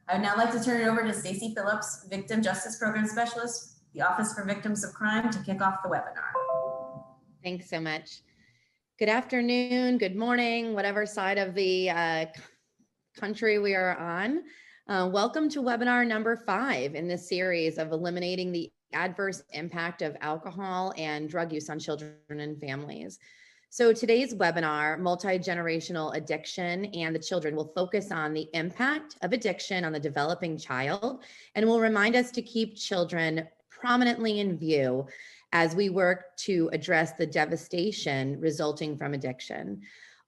I would now like to turn it over to Stacy Phillips, Victim Justice Program Specialist, the Office for Victims of Crime, to kick off the webinar. Thanks so much. Good afternoon, good morning, whatever side of the country we are on. Welcome to webinar number 5 in this series of eliminating the adverse impact of alcohol and drug use on children and families. So today's webinar, Multi-Generational Addiction and the Children, will focus on the impact of addiction on the developing child and will remind us to keep children prominently in view as we work to address the devastation resulting from addiction.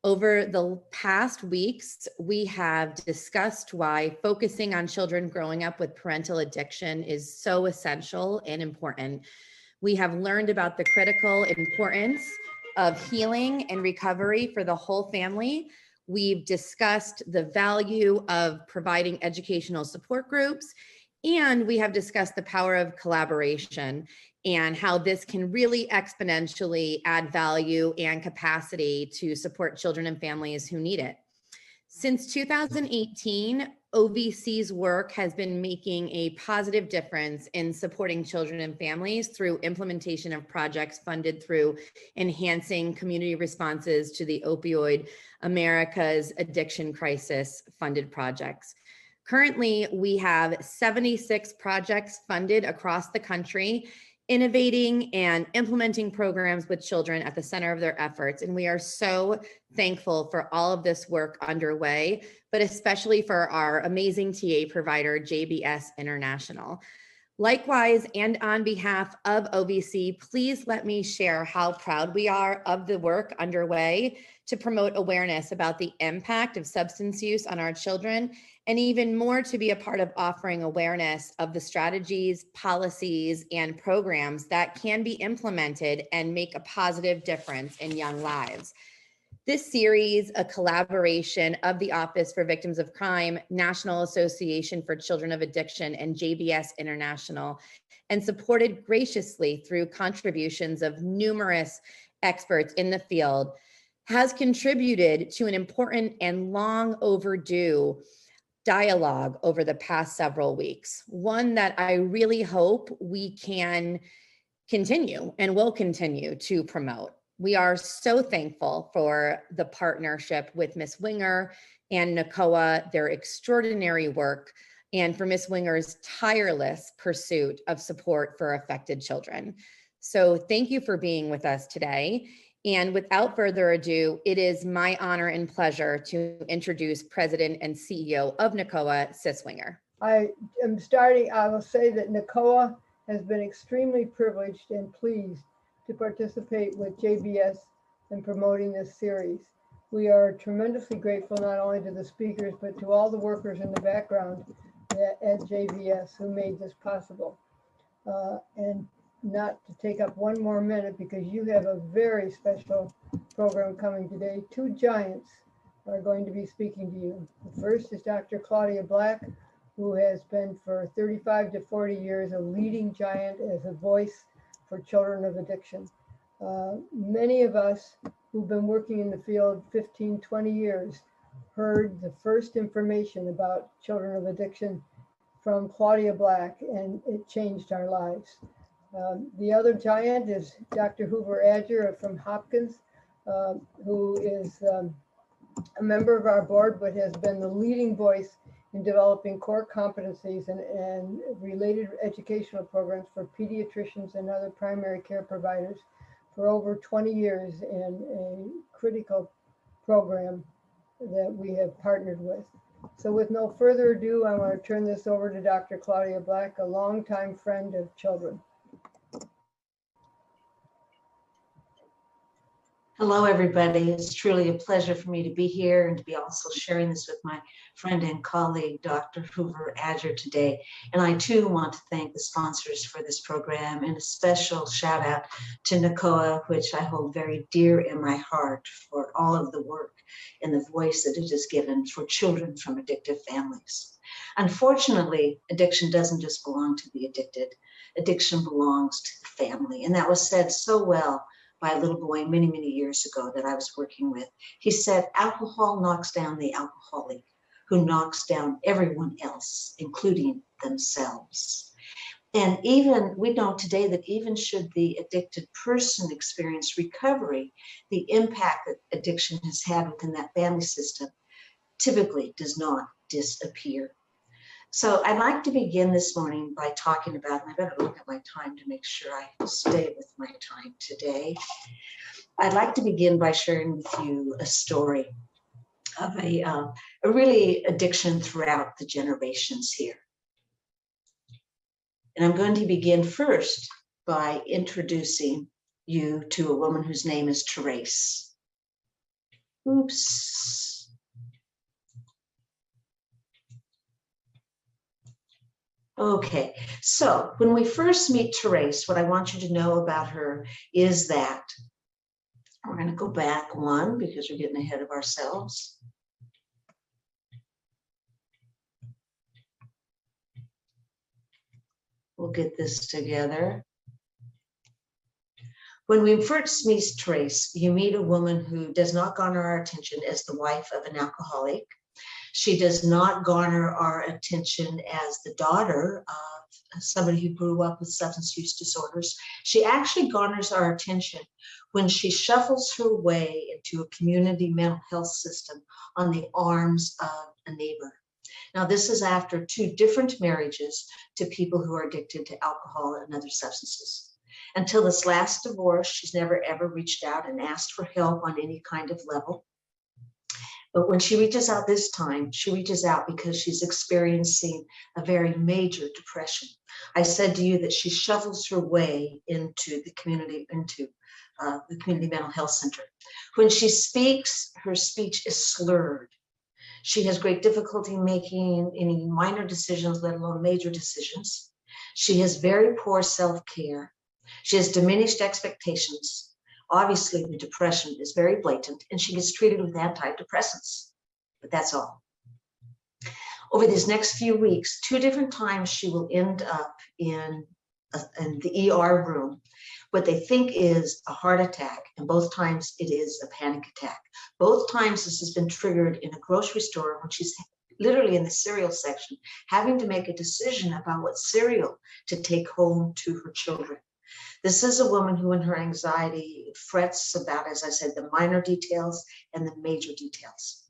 Over the past weeks, we have discussed why focusing on children growing up with parental addiction is so essential and important. We have learned about the critical importance of healing and recovery for the whole family. We've discussed the value of providing educational support groups, and we have discussed the power of collaboration and how this can really exponentially add value and capacity to support children and families who need it. Since 2018, OVC's work has been making a positive difference in supporting children and families through implementation of projects funded through enhancing community responses to the opioid America's Addiction Crisis funded projects. Currently, we have 76 projects funded across the country, innovating and implementing programs with children at the center of their efforts. And we are so thankful for all of this work underway, but especially for our amazing TA provider, JBS International. Likewise, and on behalf of OVC, please let me share how proud we are of the work underway to promote awareness about the impact of substance use on our children, and even more to be a part of offering awareness of the strategies, policies, and programs that can be implemented and make a positive difference in young lives. This series, a collaboration of the Office for Victims of Crime, National Association for Children of Addiction, and JBS International, and supported graciously through contributions of numerous experts in the field, has contributed to an important and long overdue dialogue over the past several weeks, one that I really hope we can continue and will continue to promote. We are so thankful for the partnership with Ms. Winger and NACoA, their extraordinary work, and for Ms. Winger's tireless pursuit of support for affected children. So thank you for being with us today. And without further ado, it is my honor and pleasure to introduce President and CEO of NACoA, Sis Winger. I will say that NACoA has been extremely privileged and pleased to participate with JBS in promoting this series. We are tremendously grateful not only to the speakers, but to all the workers in the background at JBS who made this possible. And not to take up one more minute, because you have a very special program coming today. 2 giants are going to be speaking to you. The first is Dr. Claudia Black, who has been for 35 to 40 years a leading giant as a voice for children of addiction. Many of us who've been working in the field 15, 20 years heard the first information about children of addiction from Claudia Black, and it changed our lives. The other giant is Dr. Hoover Adger from Hopkins, who is a member of our board, but has been the leading voice in developing core competencies and related educational programs for pediatricians and other primary care providers for over 20 years, in a critical program that we have partnered with. So with no further ado, I want to turn this over to Dr. Claudia Black, a longtime friend of children. Hello, everybody. It's truly a pleasure for me to be here and to be also sharing this with my friend and colleague, Dr. Hoover Adger, today. And I too want to thank the sponsors for this program, and a special shout out to NACoA, which I hold very dear in my heart, for all of the work and the voice that it has given for children from addictive families. Unfortunately, addiction doesn't just belong to the addicted. Addiction belongs to the family. And that was said so well by a little boy many years ago that I was working with. He said, alcohol knocks down the alcoholic. who knocks down everyone else, including themselves. And even we know today that even should the addicted person experience recovery, the impact that addiction has had within that family system typically does not disappear. So I'd like to begin this morning by talking about, and I better look at my time to make sure I stay with my time today. I'd like to begin by sharing with you a story of a really addiction throughout the generations here. And I'm going to begin first by introducing you to a woman whose name is Therese. Oops. Okay, so when we first meet Therese, what I want you to know about her is that we're going to go back one because we're getting ahead of ourselves. We'll get this together. When we first meet Therese, you meet a woman who does not garner our attention as the wife of an alcoholic. She does not garner our attention as the daughter of somebody who grew up with substance use disorders. She actually garners our attention when she shuffles her way into a community mental health system on the arms of a neighbor. Now, this is after 2 different marriages to people who are addicted to alcohol and other substances. Until this last divorce, she's never ever reached out and asked for help on any kind of level. But when she reaches out this time, she reaches out because she's experiencing a very major depression. I said to you that she shuffles her way into the community mental health center. When she speaks, her speech is slurred. She has great difficulty making any minor decisions, let alone major decisions. She has very poor self-care. She has diminished expectations. Obviously, the depression is very blatant, and she gets treated with antidepressants, but that's all. Over these next few weeks, 2 different times she will end up in the ER room, what they think is a heart attack, and both times it is a panic attack. Both times this has been triggered in a grocery store when she's literally in the cereal section, having to make a decision about what cereal to take home to her children. This is a woman who in her anxiety frets about, as I said, the minor details and the major details.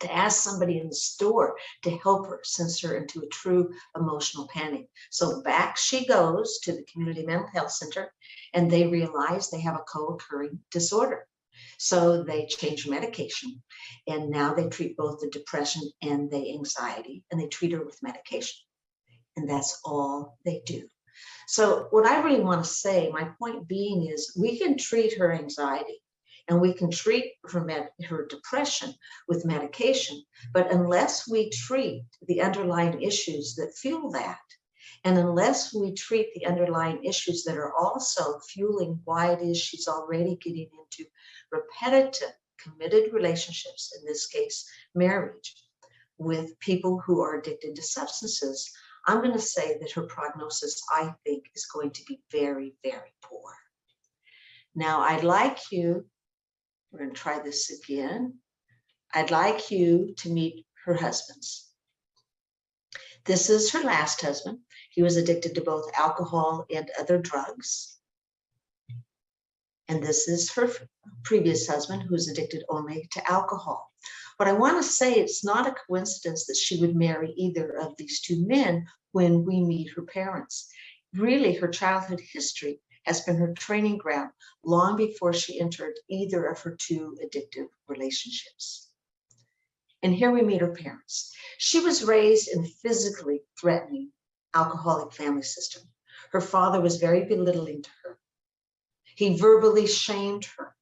To ask somebody in the store to help her sends her into a true emotional panic. So back she goes to the community mental health center, and they realize they have a co-occurring disorder. So they change her medication, and now they treat both the depression and the anxiety, and they treat her with medication. And that's all they do. So what I really want to say, my point being is we can treat her anxiety and we can treat her depression with medication, but unless we treat the underlying issues that fuel that, and unless we treat the underlying issues that are also fueling why it is she's already getting into repetitive, committed relationships, in this case, marriage, with people who are addicted to substances, I'm going to say that her prognosis, I think, is going to be very, very poor. Now, I'd like you, we're going to try this again. I'd like you to meet her husbands. This is her last husband. He was addicted to both alcohol and other drugs. And this is her previous husband, who's addicted only to alcohol. But I want to say it's not a coincidence that she would marry either of these 2 men when we meet her parents. Really, her childhood history has been her training ground long before she entered either of her 2 addictive relationships. And here we meet her parents. She was raised in a physically threatening alcoholic family system. Her father was very belittling to her. He verbally shamed her.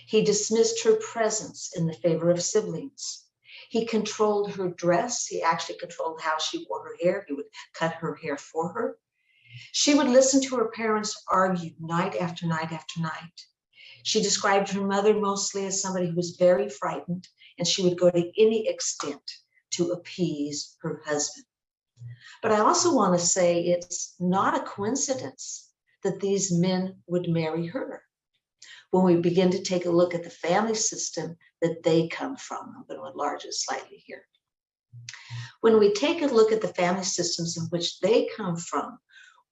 He dismissed her presence in the favor of siblings. He controlled her dress. He actually controlled how she wore her hair. He would cut her hair for her. She would listen to her parents argue night after night after night. She described her mother mostly as somebody who was very frightened, and she would go to any extent to appease her husband. But I also want to say it's not a coincidence that these men would marry her. When we begin to take a look at the family system that they come from, I'm going to enlarge it slightly here. When we take a look at the family systems in which they come from,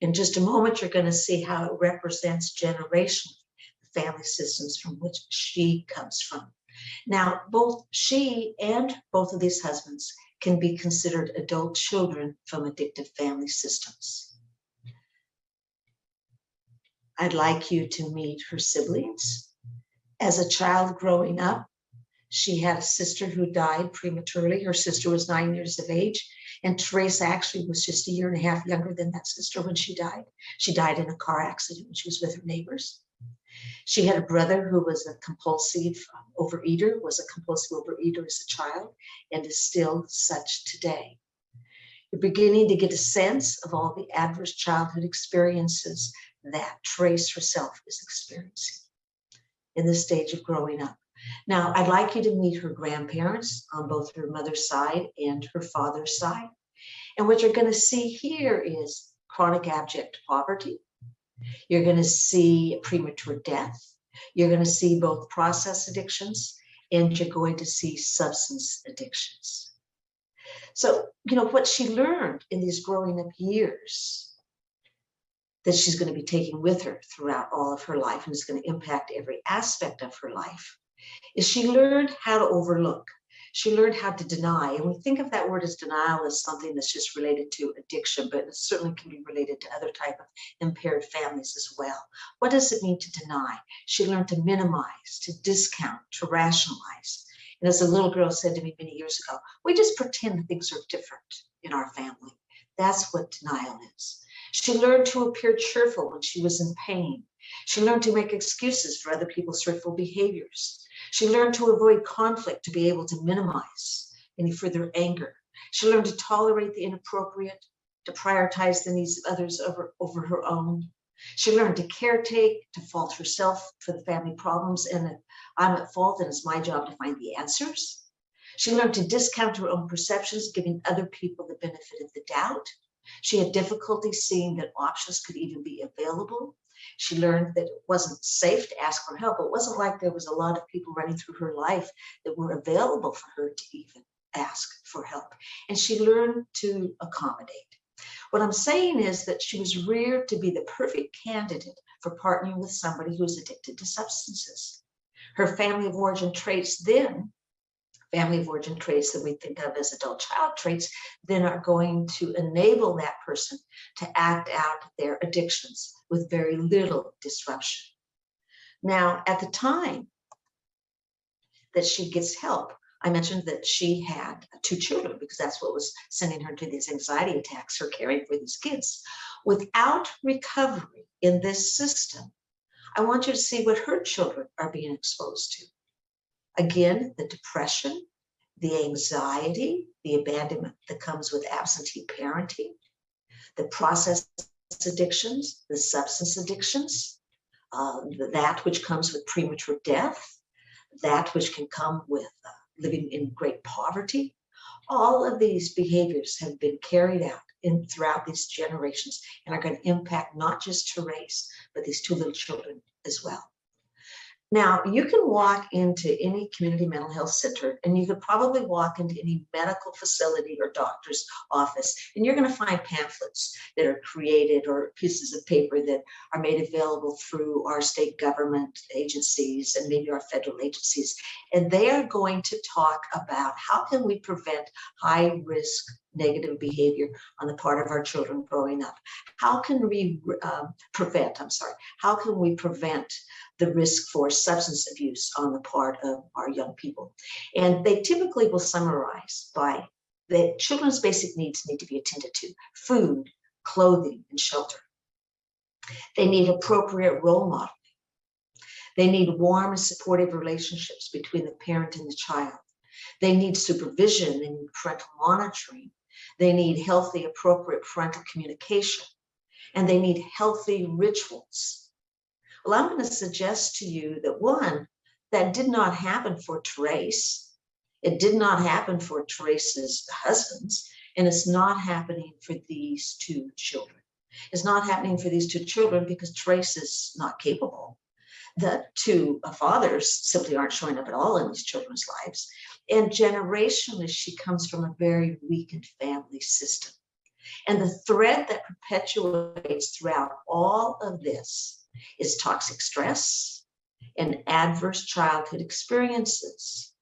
in just a moment, you're going to see how it represents generationally the family systems from which she comes from. Now, both she and both of these husbands can be considered adult children from addictive family systems. I'd like you to meet her siblings. As a child growing up, she had a sister who died prematurely. Her sister was 9 years of age, and Teresa actually was just a year and a half younger than that sister when she died. She died in a car accident when she was with her neighbors. She had a brother who was a compulsive overeater as a child, and is still such today. You're beginning to get a sense of all the adverse childhood experiences that Trace herself is experiencing in this stage of growing up. Now, I'd like you to meet her grandparents on both her mother's side and her father's side. And what you're going to see here is chronic abject poverty. You're going to see premature death. You're going to see both process addictions, and you're going to see substance addictions. So, what she learned in these growing up years that she's going to be taking with her throughout all of her life, and is going to impact every aspect of her life, is she learned how to overlook. She learned how to deny. And we think of that word as denial as something that's just related to addiction, but it certainly can be related to other type of impaired families as well. What does it mean to deny? She learned to minimize, to discount, to rationalize. And as a little girl said to me many years ago, we just pretend things are different in our family. That's what denial is. She learned to appear cheerful when she was in pain. She learned to make excuses for other people's hurtful behaviors. She learned to avoid conflict to be able to minimize any further anger. She learned to tolerate the inappropriate, to prioritize the needs of others over her own. She learned to caretake, to fault herself for the family problems, and if I'm at fault, then it's my job to find the answers. She learned to discount her own perceptions, giving other people the benefit of the doubt. She had difficulty seeing that options could even be available. She learned that it wasn't safe to ask for help. It wasn't like there was a lot of people running through her life that were available for her to even ask for help. And she learned to accommodate. What I'm saying is that she was reared to be the perfect candidate for partnering with somebody who is addicted to substances. Her family of origin traits then, family of origin traits that we think of as adult child traits, then are going to enable that person to act out their addictions with very little disruption. Now, at the time that she gets help, I mentioned that she had 2 children because that's what was sending her to these anxiety attacks, her caring for these kids. Without recovery in this system, I want you to see what her children are being exposed to. Again, the depression, the anxiety, the abandonment that comes with absentee parenting, the process addictions, the substance addictions, that which comes with premature death, that which can come with living in great poverty. All of these behaviors have been carried out throughout these generations and are going to impact not just Therese, but these 2 little children as well. Now, you can walk into any community mental health center, and you could probably walk into any medical facility or doctor's office, and you're going to find pamphlets that are created or pieces of paper that are made available through our state government agencies and maybe our federal agencies. And they are going to talk about how can we prevent high-risk negative behavior on the part of our children growing up? How can we prevent the risk for substance abuse on the part of our young people? And they typically will summarize by that children's basic needs need to be attended to: food, clothing, and shelter. They need appropriate role modeling. They need warm and supportive relationships between the parent and the child. They need supervision. They need parental monitoring. They need healthy, appropriate parental communication. And they need healthy rituals. Well, I'm going to suggest to you that one, that did not happen for Therese. It did not happen for Therese's husbands, and it's not happening for these 2 children. It's not happening for these 2 children because Therese is not capable. The 2 fathers simply aren't showing up at all in these children's lives. And generationally, she comes from a very weakened family system. And the thread that perpetuates throughout all of this is toxic stress and adverse childhood experiences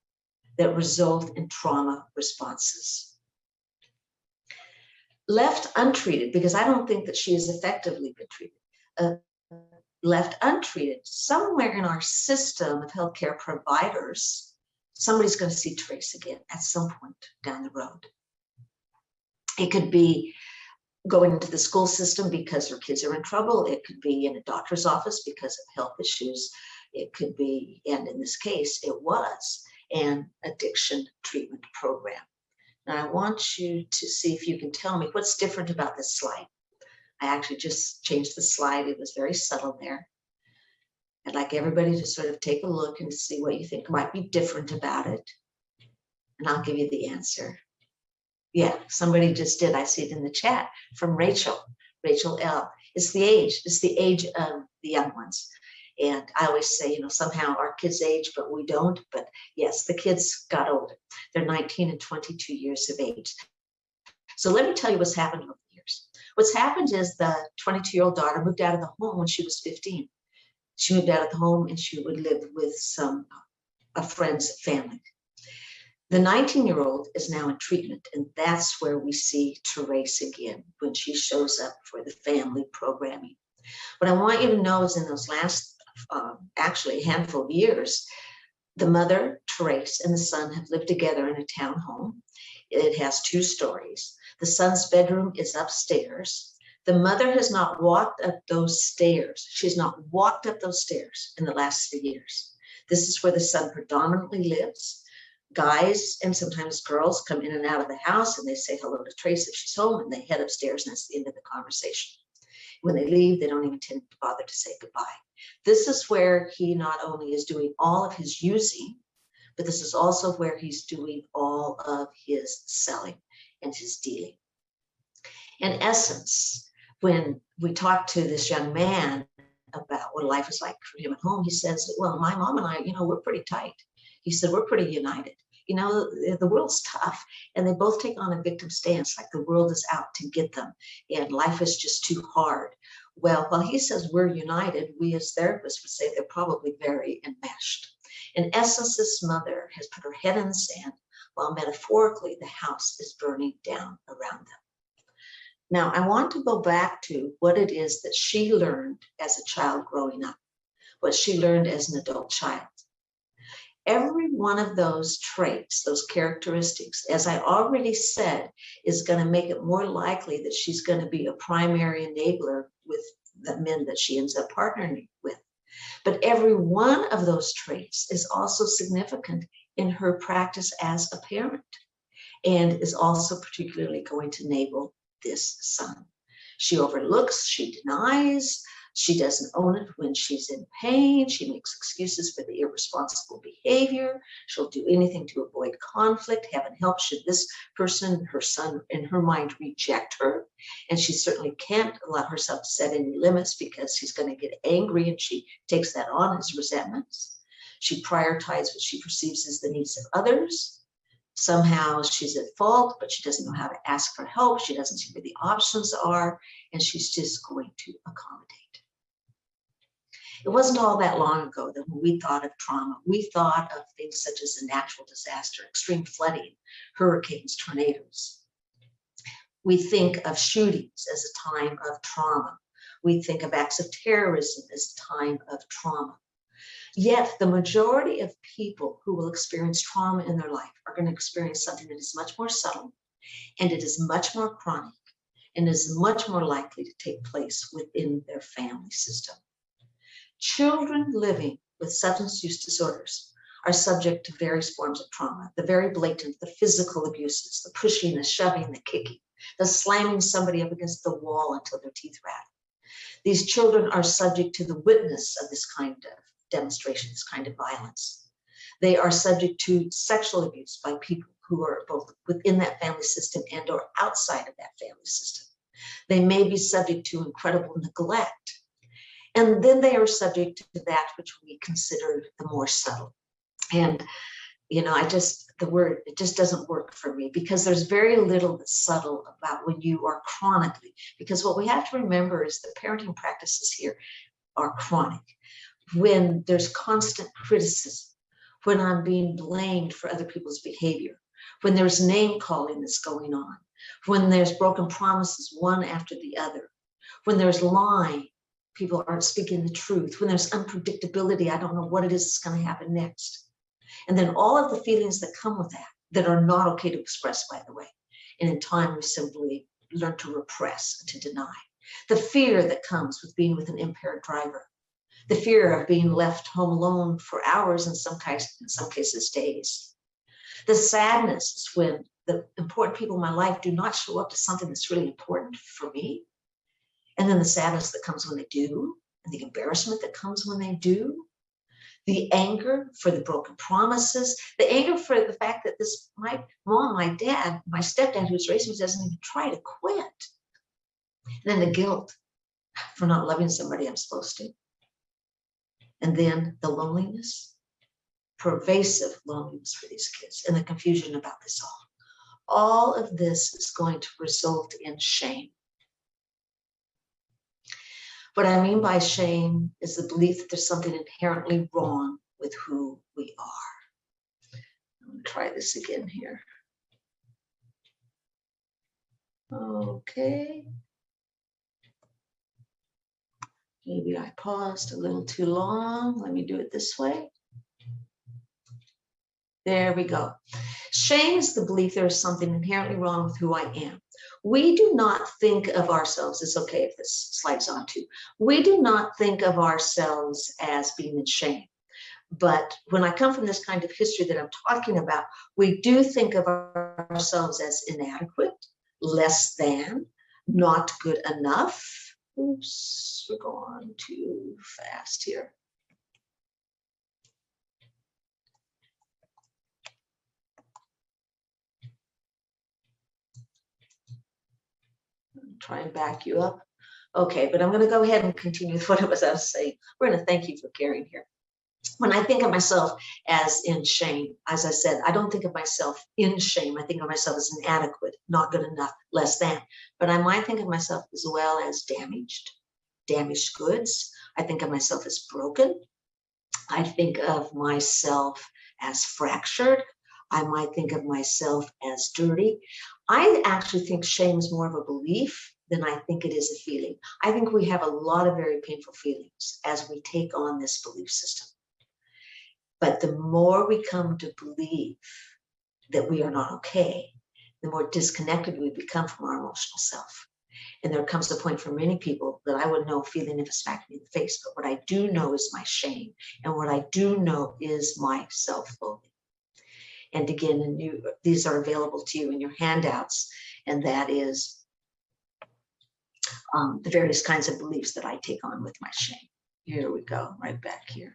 that result in trauma responses. Left untreated, because I don't think that she has effectively been treated, left untreated, somewhere in our system of healthcare providers, somebody's going to see trace again at some point down the road. It could be going into the school system because their kids are in trouble. It could be in a doctor's office because of health issues. It could be, and in this case, it was an addiction treatment program. Now, I want you to see if you can tell me what's different about this slide. I actually just changed the slide. It was very subtle there. I'd like everybody to sort of take a look and see what you think might be different about it. And I'll give you the answer. Yeah, somebody just did. I see it in the chat from Rachel L. It's the age. It's the age of the young ones. And I always say, somehow our kids age, but we don't. But yes, the kids got older. They're 19 and 22 years of age. So let me tell you what's happened over the years. What's happened is the 22-year-old daughter moved out of the home when she was 15. She moved out of the home and she would live with a friend's family. The 19-year-old is now in treatment, and that's where we see Therese again when she shows up for the family programming. What I want you to know is in those last, actually a handful of years, the mother, Therese, and the son have lived together in a townhome. It has 2 stories. The son's bedroom is upstairs. The mother has not walked up those stairs. She's not walked up those stairs in the last 3 years. This is where the son predominantly lives. Guys and sometimes girls come in and out of the house and they say hello to Trace if she's home and they head upstairs and that's the end of the conversation. When they leave, they don't even tend to bother to say goodbye. This is where he not only is doing all of his using, but this is also where he's doing all of his selling and his dealing. In essence, when we talk to this young man about what life is like for him at home, he says, well, my mom and I, we're pretty tight. He said, we're pretty united. The world's tough, and they both take on a victim stance, like the world is out to get them, and life is just too hard. Well, while he says we're united, we as therapists would say they're probably very enmeshed. In essence, this mother has put her head in the sand, while metaphorically the house is burning down around them. Now, I want to go back to what it is that she learned as a child growing up, what she learned as an adult child. Every one of those traits, those characteristics, as I already said, is going to make it more likely that she's going to be a primary enabler with the men that she ends up partnering with. But every one of those traits is also significant in her practice as a parent and is also particularly going to enable this son. She overlooks, she denies, she doesn't own it when she's in pain. She makes excuses for the irresponsible behavior. She'll do anything to avoid conflict. Heaven help should this person, her son, in her mind, reject her. And she certainly can't allow herself to set any limits because she's going to get angry and she takes that on as resentments. She prioritizes what she perceives as the needs of others. Somehow she's at fault, but she doesn't know how to ask for help. She doesn't see where the options are, and she's just going to accommodate. It wasn't all that long ago that when we thought of trauma, we thought of things such as a natural disaster, extreme flooding, hurricanes, tornadoes. We think of shootings as a time of trauma. We think of acts of terrorism as a time of trauma. Yet the majority of people who will experience trauma in their life are going to experience something that is much more subtle, and it is much more chronic, and is much more likely to take place within their family system. Children living with substance use disorders are subject to various forms of trauma, the very blatant, the physical abuses, the pushing, the shoving, the kicking, the slamming somebody up against the wall until their teeth rattle. These children are subject to the witness of this kind of demonstration, this kind of violence. They are subject to sexual abuse by people who are both within that family system and or outside of that family system. They may be subject to incredible neglect. And then they are subject to that which we consider the more subtle. And the word, it just doesn't work for me, because there's very little that's subtle about when you are chronically, because what we have to remember is the parenting practices here are chronic. When there's constant criticism, when I'm being blamed for other people's behavior, when there's name calling that's going on, when there's broken promises one after the other, when there's lying, people aren't speaking the truth, when there's unpredictability, I don't know what it is that's going to happen next. And then all of the feelings that come with that are not okay to express, by the way. And in time, we simply learn to repress, to deny. The fear that comes with being with an impaired driver, the fear of being left home alone for hours, in some cases days. The sadness is when the important people in my life do not show up to something that's really important for me. And then the sadness that comes when they do, and the embarrassment that comes when they do. The anger for the broken promises, the anger for the fact that my mom, my dad, my stepdad who's raised me doesn't even try to quit. And then the guilt for not loving somebody I'm supposed to. And then the loneliness, pervasive loneliness for these kids, and the confusion about this all. All of this is going to result in shame. What I mean by shame is the belief that there's something inherently wrong with who we are. I'm going to try this again here. Okay. Maybe I paused a little too long. Let me do it this way. There we go. Shame is the belief there is something inherently wrong with who I am. We do not think of ourselves, it's okay if this slides on too. We do not think of ourselves as being in shame. But when I come from this kind of history that I'm talking about, we do think of ourselves as inadequate, less than, not good enough. Oops, we're going too fast here. Try and back you up. Okay, but I'm going to go ahead and continue with what I was saying. We're going to thank you for caring here. When I think of myself as in shame, as I said, I don't think of myself in shame. I think of myself as inadequate, not good enough, less than. But I might think of myself as well as damaged goods. I think of myself as broken. I think of myself as fractured. I might think of myself as dirty. I actually think shame is more of a belief than I think it is a feeling. I think we have a lot of very painful feelings as we take on this belief system. But the more we come to believe that we are not okay, the more disconnected we become from our emotional self. And there comes a point for many people that I would know feeling if it smacked me in the face. But what I do know is my shame. And what I do know is my self-loathing. And again, these are available to you in your handouts. And that is the various kinds of beliefs that I take on with my shame. Here we go, right back here.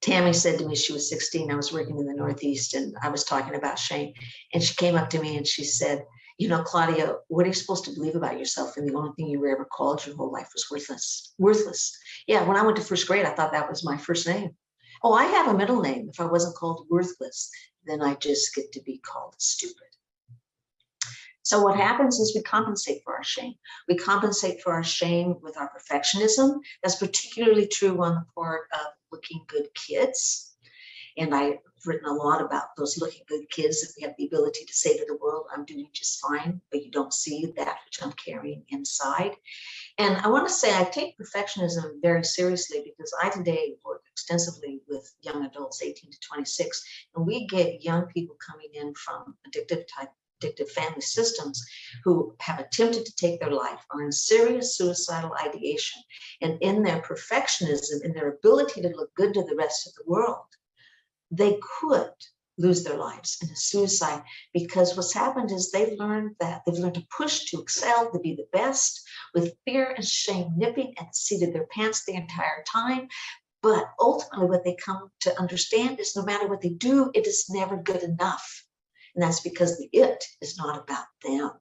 Tammy said to me, she was 16, I was working in the Northeast, and I was talking about shame. And she came up to me and she said, you know, Claudia, what are you supposed to believe about yourself? And the only thing you were ever called your whole life was worthless. Worthless. Yeah, when I went to first grade, I thought that was my first name. Oh, I have a middle name. If I wasn't called worthless, then I just get to be called stupid. So what happens is we compensate for our shame. We compensate for our shame with our perfectionism. That's particularly true on the part of looking good kids. And I've written a lot about those looking good kids that we have the ability to say to the world, I'm doing just fine, but you don't see that which I'm carrying inside. And I want to say I take perfectionism very seriously because I today work extensively with young adults, 18 to 26, and we get young people coming in from addictive family systems who have attempted to take their life, are in serious suicidal ideation, and in their perfectionism, in their ability to look good to the rest of the world, they could lose their lives in a suicide, because what's happened is they've learned to push, to excel, to be the best, with fear and shame nipping at the seat of their pants the entire time. But ultimately what they come to understand is no matter what they do, it is never good enough. And that's because the it is not about them.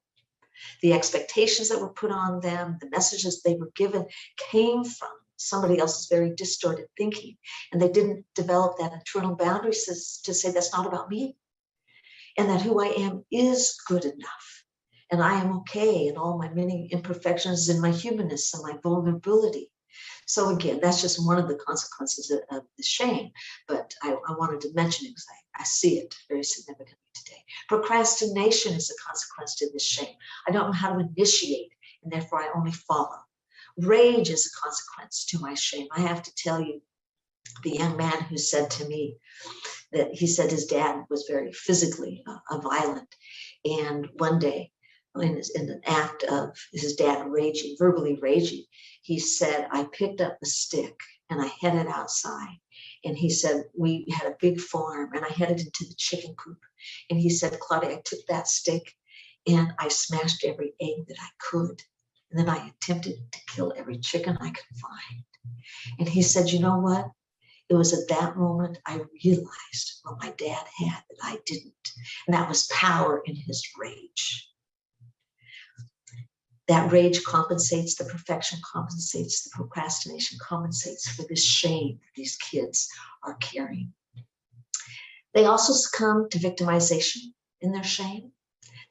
The expectations that were put on them, the messages they were given came from somebody else's very distorted thinking. And they didn't develop that internal boundaries to say that's not about me. And that who I am is good enough. And I am okay in all my many imperfections and my humanness and my vulnerability. So again, that's just one of the consequences of the shame. But I wanted to mention it because I see it very significantly today. Procrastination is a consequence to this shame. I don't know how to initiate, and therefore I only follow. Rage is a consequence to my shame. I have to tell you, the young man who said to me that he said his dad was very physically violent. And one day, in an act of his dad raging, verbally raging, he said, I picked up a stick and I headed outside. And he said, we had a big farm and I headed into the chicken coop. And he said, Claudia, I took that stick and I smashed every egg that I could. And then I attempted to kill every chicken I could find. And he said, you know what? It was at that moment I realized what my dad had that I didn't. And that was power in his rage. That rage compensates, the perfection compensates, the procrastination compensates for this shame that these kids are carrying. They also succumb to victimization in their shame.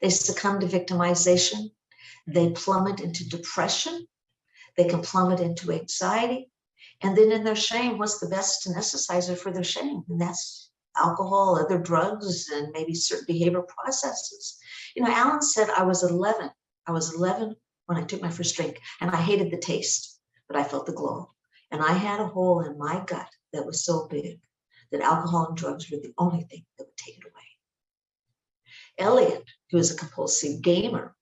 They succumb to victimization. They plummet into depression. They can plummet into anxiety. And then in their shame, what's the best anesthetizer for their shame? And that's alcohol, other drugs, and maybe certain behavior processes. You know, Alan said I was 11. I was 11 when I took my first drink, and I hated the taste, but I felt the glow. And I had a hole in my gut that was so big that alcohol and drugs were the only thing that would take it away. Elliot, who is a compulsive gamer,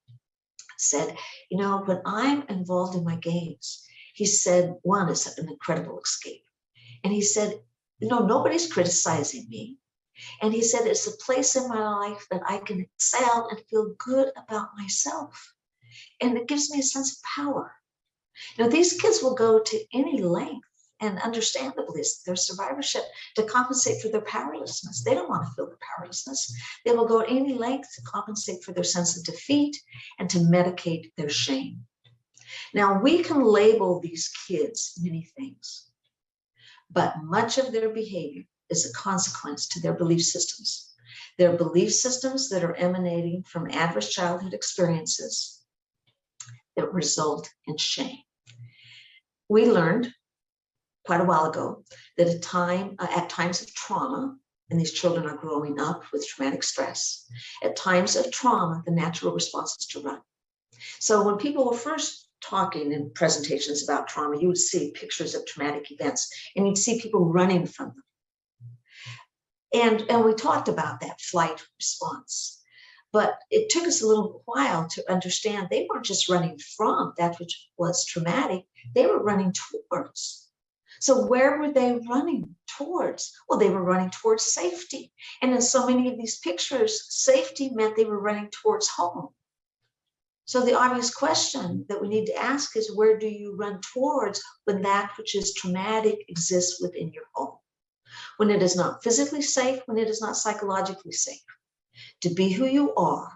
said, you know, when I'm involved in my games, he said, one, is an incredible escape. And he said, you know, nobody's criticizing me. And he said, it's a place in my life that I can excel and feel good about myself. And it gives me a sense of power. You know, these kids will go to any length, and understandably, it's their survivorship, to compensate for their powerlessness. They don't want to feel the powerlessness. They will go any length to compensate for their sense of defeat and to medicate their shame. Now, we can label these kids many things, but much of their behavior is a consequence to their belief systems. Their belief systems that are emanating from adverse childhood experiences that result in shame. We learned quite a while ago that at times of trauma, and these children are growing up with traumatic stress, at times of trauma, the natural response is to run. So when people were first talking in presentations about trauma, you would see pictures of traumatic events, and you'd see people running from them. And we talked about that flight response. But it took us a little while to understand they weren't just running from that which was traumatic, they were running towards. So where were they running towards? Well, they were running towards safety. And in so many of these pictures, safety meant they were running towards home. So the obvious question that we need to ask is, where do you run towards when that which is traumatic exists within your home? When it is not physically safe, when it is not psychologically safe. To be who you are,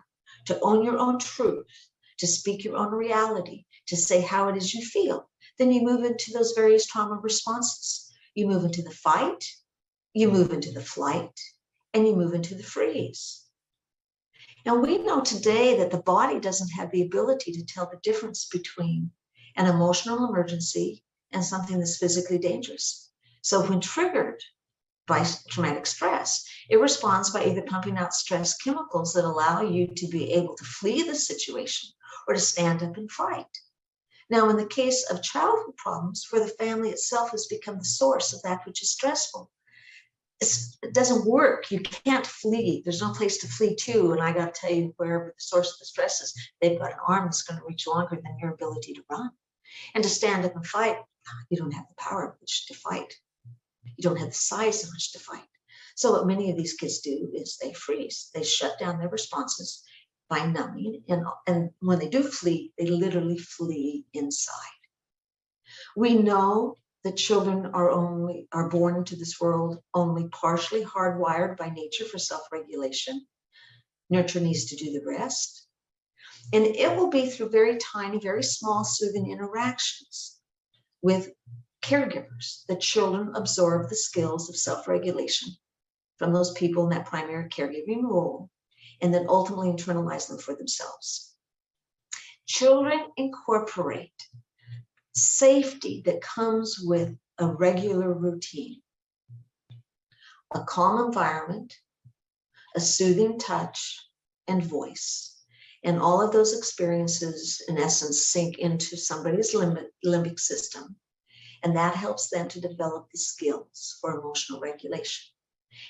to own your own truth, to speak your own reality, to say how it is you feel, then you move into those various trauma responses. You move into the fight, you move into the flight, and you move into the freeze. Now, we know today that the body doesn't have the ability to tell the difference between an emotional emergency and something that's physically dangerous. So when triggered by traumatic stress, it responds by either pumping out stress chemicals that allow you to be able to flee the situation or to stand up and fight. Now, in the case of childhood problems, where the family itself has become the source of that which is stressful, it doesn't work. You can't flee. There's no place to flee to. And I got to tell you, wherever the source of the stress is, they've got an arm that's going to reach longer than your ability to run. And to stand up and fight, you don't have the power with which to fight. You don't have the size in which to fight. So what many of these kids do is they freeze. They shut down their responses by numbing. And when they do flee, they literally flee inside. We know that children are born into this world only partially hardwired by nature for self-regulation. Nurture needs to do the rest. And it will be through very tiny, very small, soothing interactions with caregivers that children absorb the skills of self-regulation from those people in that primary caregiving role, and then ultimately internalize them for themselves. Children incorporate safety that comes with a regular routine, a calm environment, a soothing touch, and voice. And all of those experiences, in essence, sink into somebody's limbic system. And that helps them to develop the skills for emotional regulation.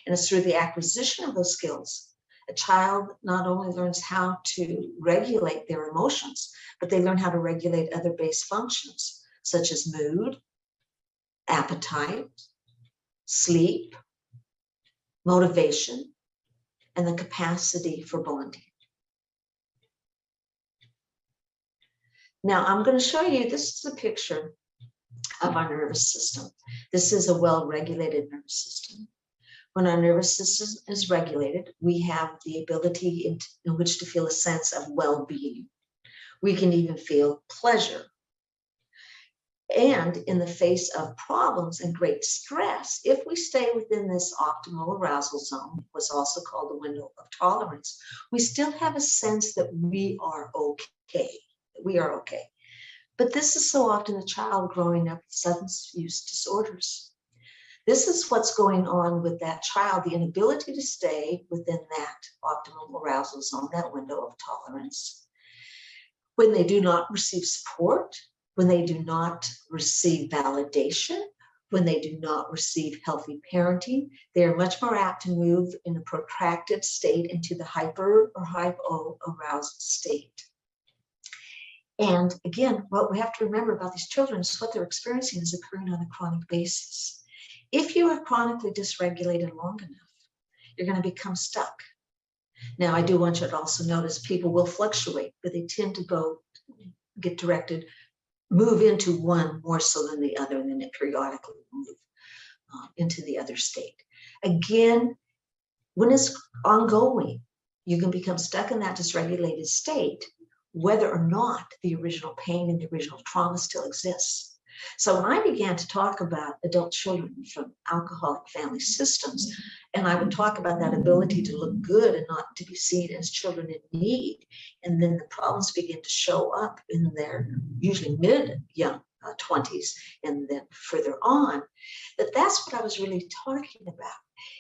And it's through the acquisition of those skills, a child not only learns how to regulate their emotions, but they learn how to regulate other base functions, such as mood, appetite, sleep, motivation, and the capacity for bonding. Now, I'm going to show you, this is a picture of our nervous system. This is a well-regulated nervous system. When our nervous system is regulated, we have the ability in which to feel a sense of well-being. We can even feel pleasure. And in the face of problems and great stress, if we stay within this optimal arousal zone, what's also called the window of tolerance, we still have a sense that we are okay. We are okay. But this is so often a child growing up with substance use disorders. This is what's going on with that child, the inability to stay within that optimal arousal zone, that window of tolerance. When they do not receive support, when they do not receive validation, when they do not receive healthy parenting, they are much more apt to move in a protracted state into the hyper or hypo-aroused state. And again, what we have to remember about these children is what they're experiencing is occurring on a chronic basis. If you are chronically dysregulated long enough, you're going to become stuck. Now, I do want you to also notice people will fluctuate, but they tend to get directed, move into one more so than the other, and then it periodically move into the other state. Again, when it's ongoing, you can become stuck in that dysregulated state, whether or not the original pain and the original trauma still exists. So when I began to talk about adult children from alcoholic family systems, and I would talk about that ability to look good and not to be seen as children in need, and then the problems begin to show up in their usually mid-young 20s and then further on, that's what I was really talking about,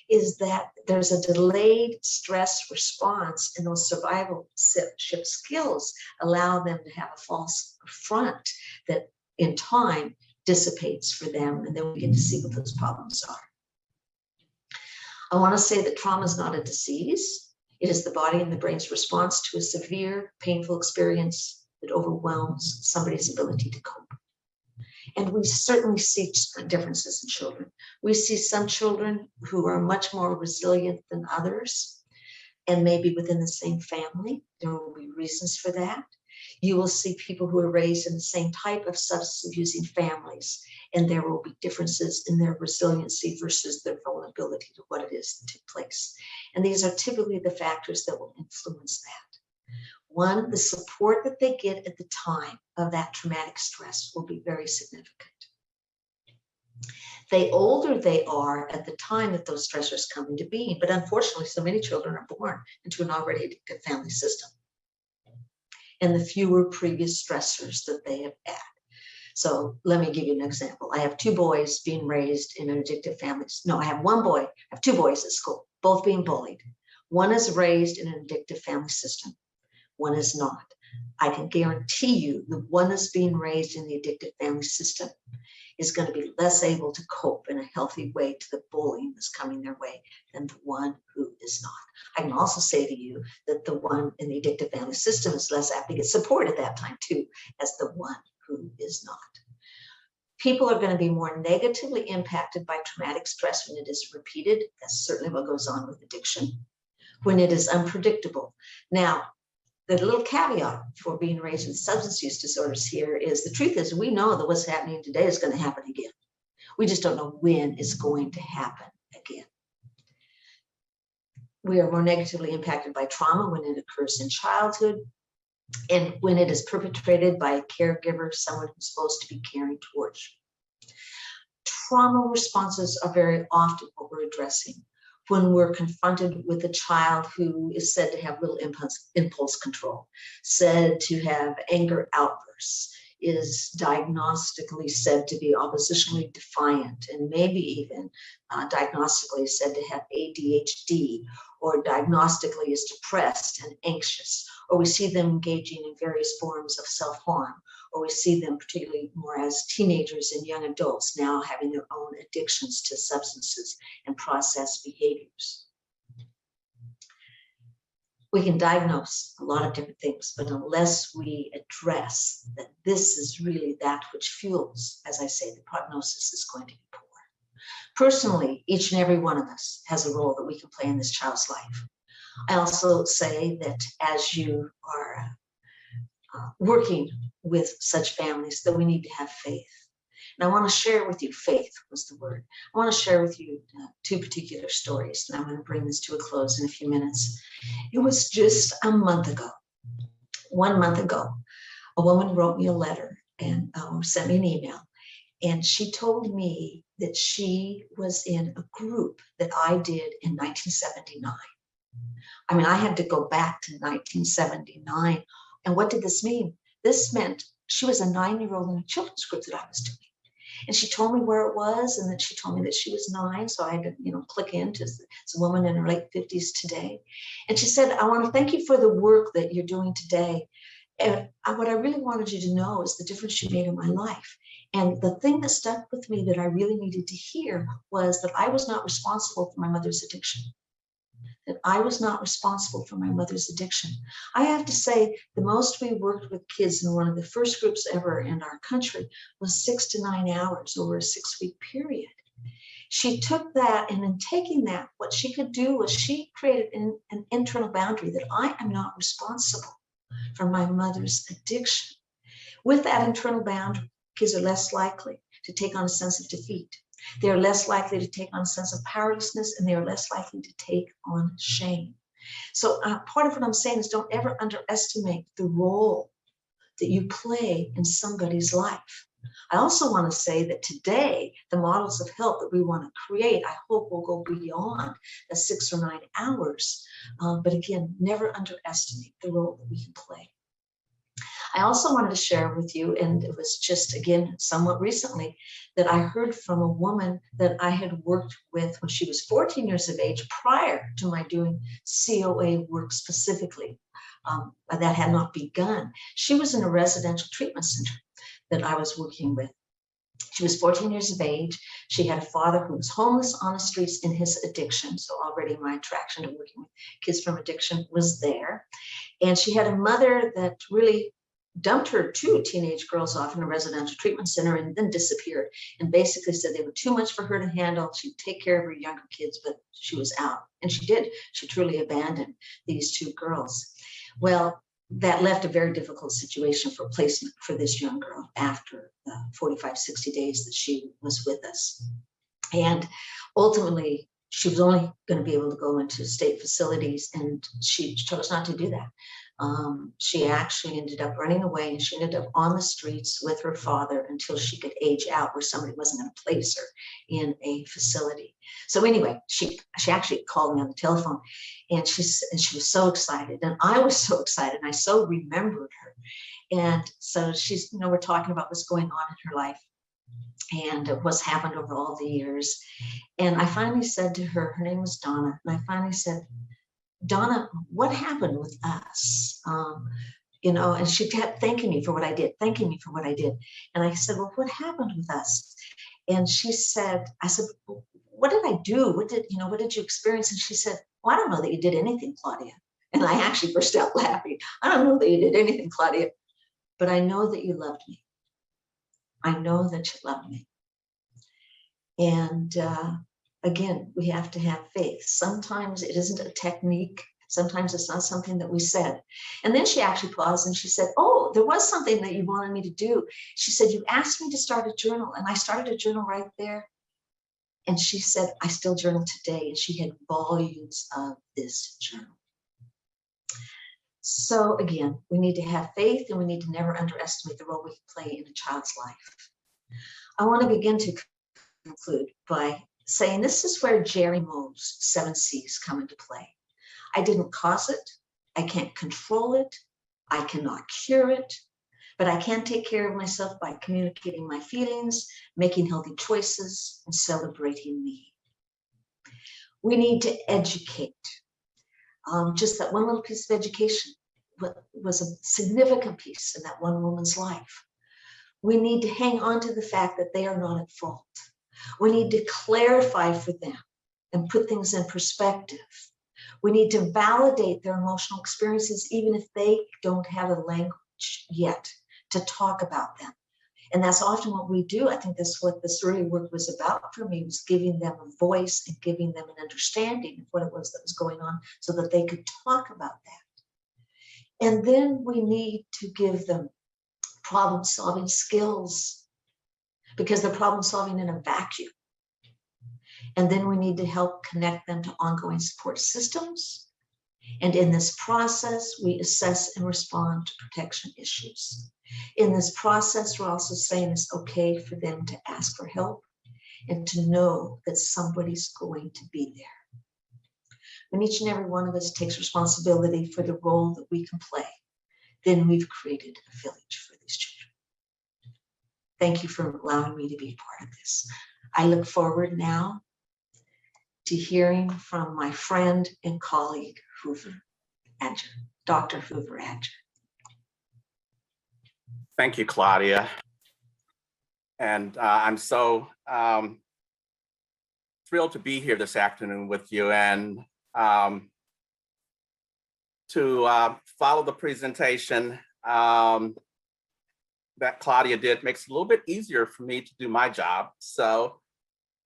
is that there's a delayed stress response, and those survivalship skills allow them to have a false front that in time dissipates for them, and then we get to see what those problems are. I want to say that trauma is not a disease. It is the body and the brain's response to a severe, painful experience that overwhelms somebody's ability to cope. And we certainly see differences in children. We see some children who are much more resilient than others, and maybe within the same family, there will be reasons for that. You will see people who are raised in the same type of substance abusing families, and there will be differences in their resiliency versus their vulnerability to what it is that took place. And these are typically the factors that will influence that. One, the support that they get at the time of that traumatic stress will be very significant. The older they are at the time that those stressors come into being, but unfortunately, so many children are born into an already addictive family system, and the fewer previous stressors that they have had. So let me give you an example. I have two boys being raised in an addictive family. No, I have one boy, I have two boys at school, both being bullied. One is raised in an addictive family system. One is not. I can guarantee you the one that's being raised in the addictive family system is going to be less able to cope in a healthy way to the bullying that's coming their way than the one who is not. I can also say to you that the one in the addictive family system is less apt to get support at that time too, as the one who is not. People are going to be more negatively impacted by traumatic stress when it is repeated. That's certainly what goes on with addiction. When it is unpredictable. Now, the little caveat for being raised with substance use disorders here is the truth is we know that what's happening today is going to happen again. We just don't know when it's going to happen again. We are more negatively impacted by trauma when it occurs in childhood and when it is perpetrated by a caregiver, someone who's supposed to be caring towards you. trauma responses are very often what we're addressing when we're confronted with a child who is said to have little impulse control, said to have anger outbursts, is diagnostically said to be oppositionally defiant, and maybe even diagnostically said to have ADHD, or diagnostically is depressed and anxious, or we see them engaging in various forms of self-harm, or we see them particularly more as teenagers and young adults now having their own addictions to substances and processed behaviors. We can diagnose a lot of different things, but unless we address that this is really that which fuels, as I say, the prognosis is going to be poor. Personally, each and every one of us has a role that we can play in this child's life. I also say that as you are working with such families, that we need to have faith. And I want to share with you, faith was the word. I want to share with you two particular stories, and I'm going to bring this to a close in a few minutes. It was just a month ago, 1 month ago, a woman wrote me a letter and sent me an email, and she told me that she was in a group that I did in 1979. I mean, I had to go back to 1979. And what did this mean? This meant she was a 9-year-old in a children's group that I was doing. And she told me where it was, and then she told me that she was 9. So I had to, click into it's a woman in her late 50s today. And she said, I want to thank you for the work that you're doing today. And what I really wanted you to know is the difference you made in my life. And the thing that stuck with me that I really needed to hear was that I was not responsible for my mother's addiction. That I was not responsible for my mother's addiction. I have to say, the most we worked with kids in one of the first groups ever in our country was 6 to 9 hours over a 6-week period. She took that, and in taking that, what she could do was she created an internal boundary that I am not responsible for my mother's addiction. With that internal boundary, kids are less likely to take on a sense of defeat. They are less likely to take on a sense of powerlessness, and they are less likely to take on shame. So part of what I'm saying is don't ever underestimate the role that you play in somebody's life. I also want to say that today, the models of help that we want to create, I hope will go beyond the 6 or 9 hours. But again, never underestimate the role that we can play. I also wanted to share with you, and it was just, again, somewhat recently, that I heard from a woman that I had worked with when she was 14 years of age prior to my doing COA work specifically. That had not begun. She was in a residential treatment center that I was working with. She was 14 years of age. She had a father who was homeless on the streets in his addiction. So already my attraction to working with kids from addiction was there. And she had a mother that really dumped her 2 teenage girls off in a residential treatment center and then disappeared, and basically said they were too much for her to handle. She'd take care of her younger kids, but she was out. And she did. She truly abandoned these 2 girls. Well, that left a very difficult situation for placement for this young girl after 45, 60 days that she was with us. And ultimately, she was only going to be able to go into state facilities, and she chose not to do that. She actually ended up running away, and she ended up on the streets with her father until she could age out where somebody wasn't going to place her in a facility. So anyway, she actually called me on the telephone, and she was so excited, and I was so excited, and I so remembered her. And so she's, we're talking about what's going on in her life and what's happened over all the years. And I finally said to her, her name was Donna, and I finally said, Donna, what happened with us? And she kept thanking me for what I did. And I said, well, what happened with us? And she said, I said, what did I do? What did you experience? And she said, well, I don't know that you did anything, Claudia. And I actually burst out laughing. I don't know that you did anything, Claudia, but I know that you loved me. I know that you loved me. And again, we have to have faith. Sometimes it isn't a technique. Sometimes it's not something that we said. And then she actually paused and she said, oh, there was something that you wanted me to do. She said, you asked me to start a journal, and I started a journal right there. And she said, I still journal today. And she had volumes of this journal. So again, we need to have faith, and we need to never underestimate the role we can play in a child's life. I want to begin to conclude by saying this is where Jerry Moe's 7 C's come into play. I didn't cause it. I can't control it. I cannot cure it, but I can take care of myself by communicating my feelings, making healthy choices, and celebrating me. We need to educate. Just that one little piece of education was a significant piece in that one woman's life. We need to hang on to the fact that they are not at fault. We need to clarify for them and put things in perspective. We need to validate their emotional experiences, even if they don't have a language yet to talk about them. And that's often what we do. I think that's what this early work was about for me, was giving them a voice and giving them an understanding of what it was that was going on so that they could talk about that. And then we need to give them problem-solving skills, because they're problem-solving in a vacuum. And then we need to help connect them to ongoing support systems. And in this process, we assess and respond to protection issues. In this process, we're also saying it's okay for them to ask for help and to know that somebody's going to be there. When each and every one of us takes responsibility for the role that we can play, then we've created a village for these children. Thank you for allowing me to be part of this. I look forward now to hearing from my friend and colleague, Hoover Adger, Dr. Hoover Adger. Thank you, Claudia. And I'm so thrilled to be here this afternoon with you and to follow the presentation that Claudia did. Makes it a little bit easier for me to do my job. So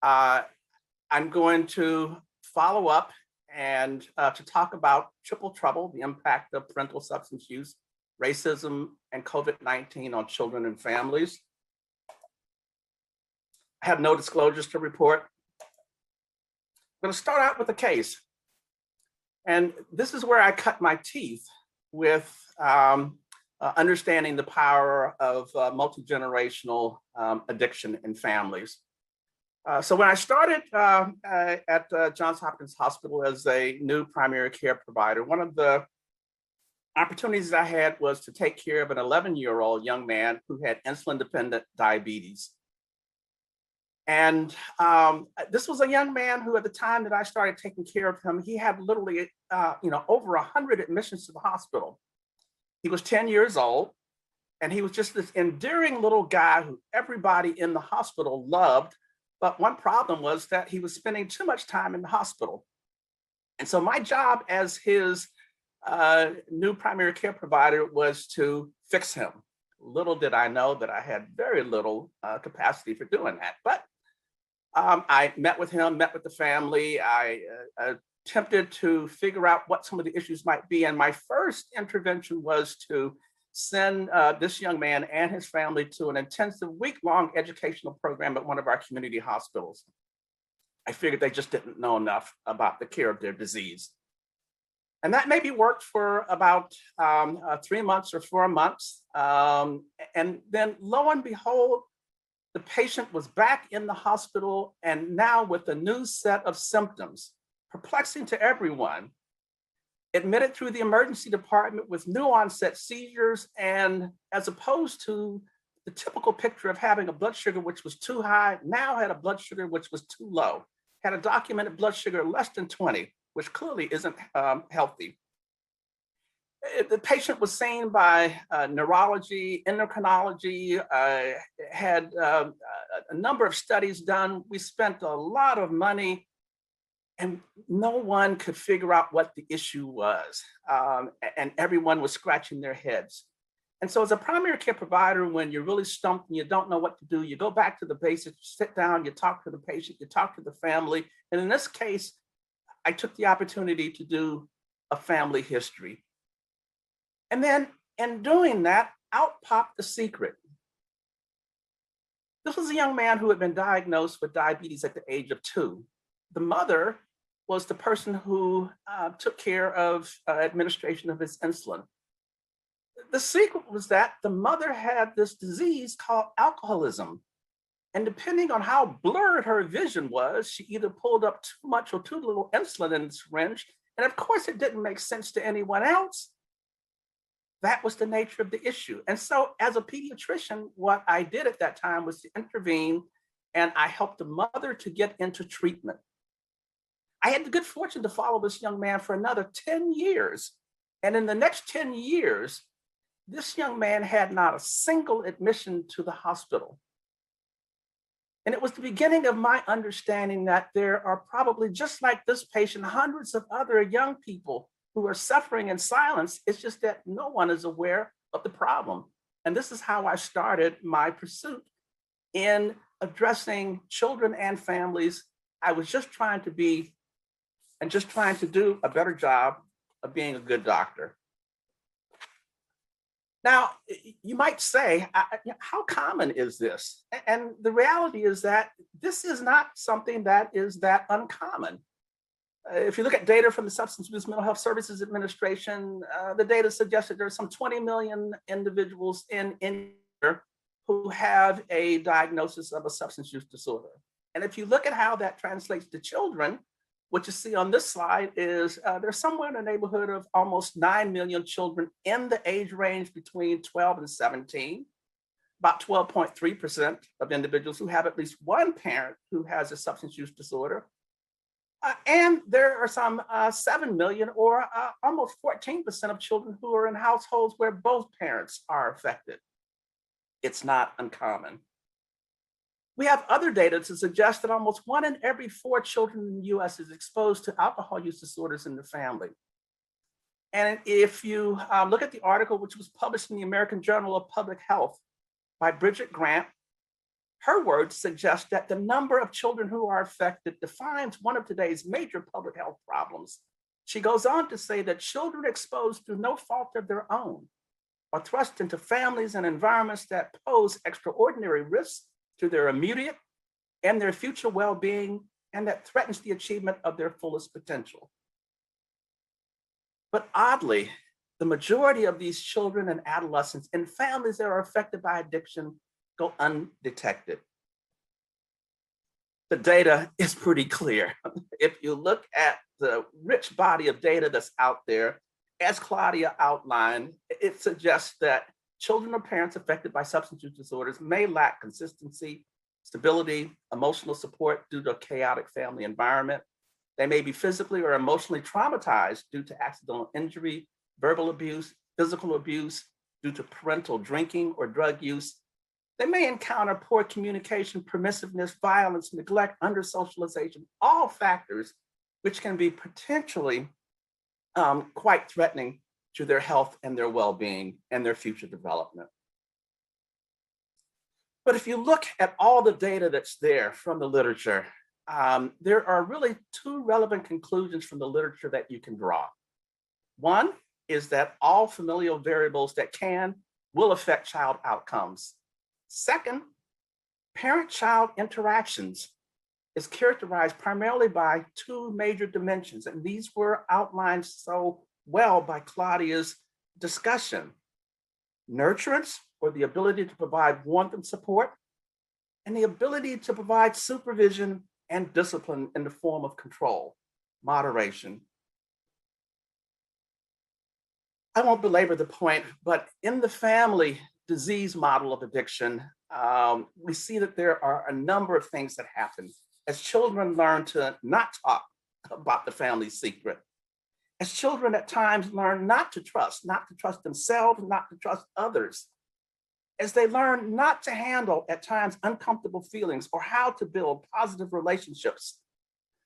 I'm going to follow up and to talk about triple trouble, the impact of parental substance use, racism, and COVID-19 on children and families. I have no disclosures to report. I'm going to start out with a case. And this is where I cut my teeth with understanding the power of multi-generational addiction in families. So when I started at Johns Hopkins Hospital as a new primary care provider, one of the opportunities I had was to take care of an 11-year-old young man who had insulin-dependent diabetes. And this was a young man who, at the time that I started taking care of him, he had literally, over 100 admissions to the hospital. He was 10 years old, and he was just this endearing little guy who everybody in the hospital loved. But one problem was that he was spending too much time in the hospital. And so my job as his new primary care provider was to fix him. Little did I know that I had very little capacity for doing that. But I met with him, met with the family. I attempted to figure out what some of the issues might be. And my first intervention was to send this young man and his family to an intensive week-long educational program at one of our community hospitals. I figured they just didn't know enough about the care of their disease. And that maybe worked for about 3 months or 4 months. And then lo and behold, the patient was back in the hospital, and now with a new set of symptoms, perplexing to everyone, admitted through the emergency department with new onset seizures, and as opposed to the typical picture of having a blood sugar which was too high, now had a blood sugar which was too low, had a documented blood sugar less than 20, which clearly isn't healthy. The patient was seen by neurology, endocrinology, had a number of studies done. We spent a lot of money, and no one could figure out what the issue was. And everyone was scratching their heads. And so as a primary care provider, when you're really stumped and you don't know what to do, you go back to the basics, you sit down, you talk to the patient, you talk to the family. And in this case, I took the opportunity to do a family history. And then in doing that, out popped the secret. This was a young man who had been diagnosed with diabetes at the age of 2. The mother was the person who took care of administration of his insulin. The secret was that the mother had this disease called alcoholism. And depending on how blurred her vision was, she either pulled up too much or too little insulin in the syringe. And of course, it didn't make sense to anyone else. That was the nature of the issue. And so as a pediatrician, what I did at that time was to intervene, and I helped the mother to get into treatment. I had the good fortune to follow this young man for another 10 years. And in the next 10 years, this young man had not a single admission to the hospital. And it was the beginning of my understanding that there are probably, just like this patient, hundreds of other young people who are suffering in silence. It's just that no one is aware of the problem. And this is how I started my pursuit in addressing children and families. I was just trying to be and just trying to do a better job of being a good doctor. Now, you might say, how common is this? And the reality is that this is not something that is that uncommon. If you look at data from the Substance Abuse Mental Health Services Administration, the data suggests that there are some 20 million individuals in India who have a diagnosis of a substance use disorder. And if you look at how that translates to children, what you see on this slide is there's somewhere in the neighborhood of almost 9 million children in the age range between 12 and 17, about 12.3% of individuals who have at least one parent who has a substance use disorder. And there are some 7 million, or almost 14% of children who are in households where both parents are affected. It's not uncommon. We have other data to suggest that almost 1 in every 4 children in the US is exposed to alcohol use disorders in the family. And if you look at the article, which was published in the American Journal of Public Health by Bridget Grant, her words suggest that the number of children who are affected defines one of today's major public health problems. She goes on to say that children exposed through no fault of their own are thrust into families and environments that pose extraordinary risks to their immediate and their future well-being, and that threatens the achievement of their fullest potential. But oddly, the majority of these children and adolescents in families that are affected by addiction go undetected. The data is pretty clear. If you look at the rich body of data that's out there, as Claudia outlined, it suggests that children or parents affected by substance use disorders may lack consistency, stability, emotional support due to a chaotic family environment. They may be physically or emotionally traumatized due to accidental injury, verbal abuse, physical abuse, due to parental drinking or drug use. They may encounter poor communication, permissiveness, violence, neglect, under-socialization, all factors which can be potentially quite threatening to their health and their well-being and their future development. But if you look at all the data that's there from the literature, there are really 2 relevant conclusions from the literature that you can draw. One is that all familial variables that will affect child outcomes. Second, parent-child interactions is characterized primarily by 2 major dimensions, and these were outlined so well by Claudia's discussion: nurturance, or the ability to provide warmth and support, and the ability to provide supervision and discipline in the form of control, moderation. I won't belabor the point, but in the family disease model of addiction, we see that there are a number of things that happen as children learn to not talk about the family secret. As children at times learn not to trust themselves, not to trust others. As they learn not to handle at times uncomfortable feelings or how to build positive relationships.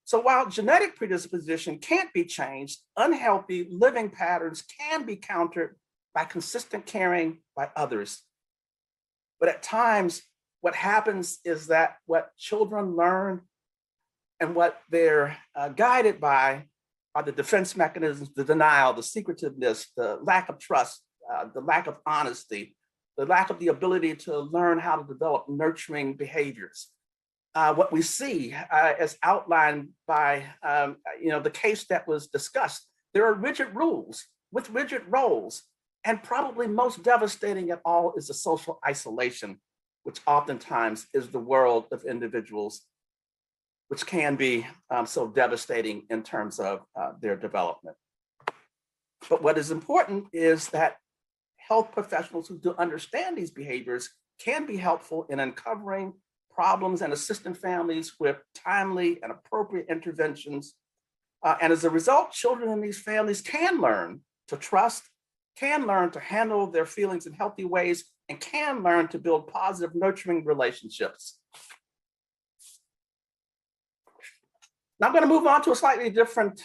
So while genetic predisposition can't be changed, unhealthy living patterns can be countered by consistent caring by others. But at times, what happens is that what children learn and what they're guided by are the defense mechanisms, the denial, the secretiveness, the lack of trust, the lack of honesty, the lack of the ability to learn how to develop nurturing behaviors. What we see as outlined by the case that was discussed, there are rigid rules with rigid roles, and probably most devastating of all is the social isolation. which oftentimes is the world of individuals, which can be so devastating in terms of their development. But what is important is that health professionals who do understand these behaviors can be helpful in uncovering problems and assisting families with timely and appropriate interventions. And as a result, children in these families can learn to trust, can learn to handle their feelings in healthy ways, and can learn to build positive, nurturing relationships. Now I'm going to move on to a slightly different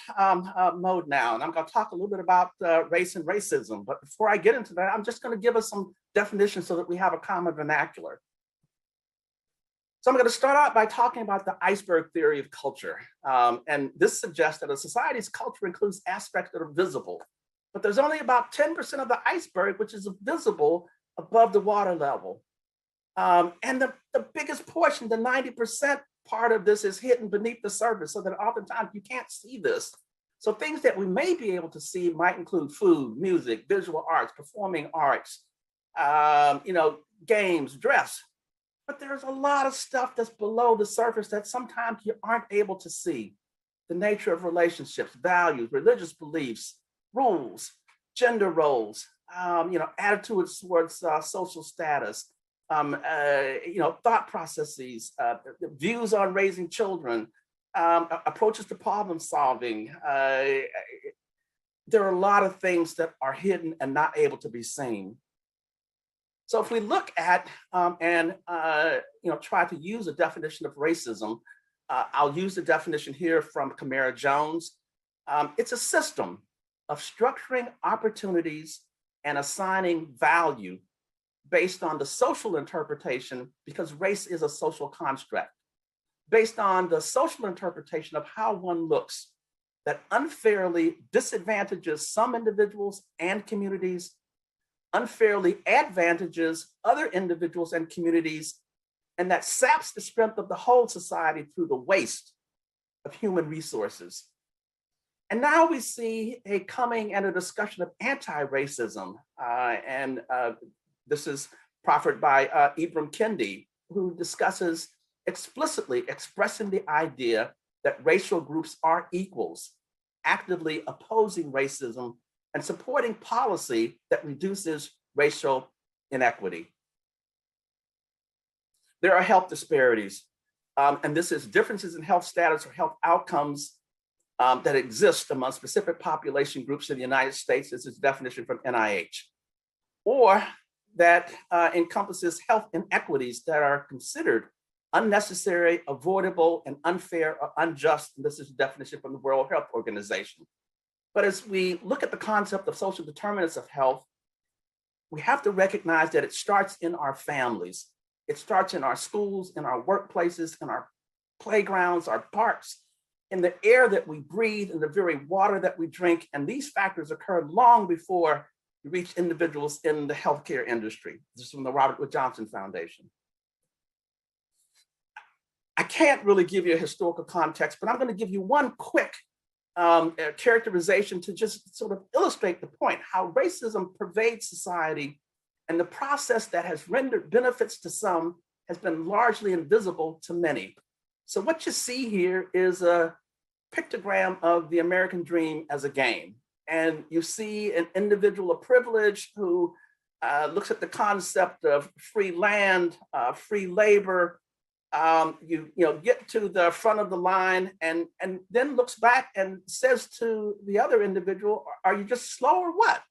mode now, and I'm going to talk a little bit about race and racism. But before I get into that, I'm just going to give us some definitions so that we have a common vernacular. So I'm going to start out by talking about the iceberg theory of culture. And this suggests that a society's culture includes aspects that are visible, but there's only about 10% of the iceberg which is visible above the water level. And the biggest portion, the 90% part of this, is hidden beneath the surface, so that oftentimes you can't see this. So things that we may be able to see might include food, music, visual arts, performing arts, games, dress. But there's a lot of stuff that's below the surface that sometimes you aren't able to see. The nature of relationships, values, religious beliefs, rules, gender roles, attitudes towards social status, thought processes, views on raising children, approaches to problem solving. There are a lot of things that are hidden and not able to be seen. So if we look at try to use a definition of racism, I'll use the definition here from Camara Jones. It's a system of structuring opportunities and assigning value based on the social interpretation, because race is a social construct, based on the social interpretation of how one looks, that unfairly disadvantages some individuals and communities, unfairly advantages other individuals and communities, and that saps the strength of the whole society through the waste of human resources. And now we see a coming and a discussion of anti-racism. This is proffered by Ibram Kendi, who discusses explicitly expressing the idea that racial groups are equals, actively opposing racism and supporting policy that reduces racial inequity. There are health disparities, and this is differences in health status or health outcomes that exist among specific population groups in the United States. This is a definition from NIH. Or that encompasses health inequities that are considered unnecessary, avoidable, and unfair or unjust. And this is a definition from the World Health Organization. But as we look at the concept of social determinants of health, we have to recognize that it starts in our families. It starts in our schools, in our workplaces, in our playgrounds, our parks, in the air that we breathe, in the very water that we drink. And these factors occur long before we reach individuals in the healthcare industry. This is from the Robert Wood Johnson Foundation. I can't really give you a historical context, but I'm going to give you one quick characterization to just sort of illustrate the point, how racism pervades society, and the process that has rendered benefits to some has been largely invisible to many. So what you see here is a pictogram of the American dream as a game. And you see an individual of privilege who looks at the concept of free land, free labor. You get to the front of the line and then looks back and says to the other individual, "Are you just slow or what?"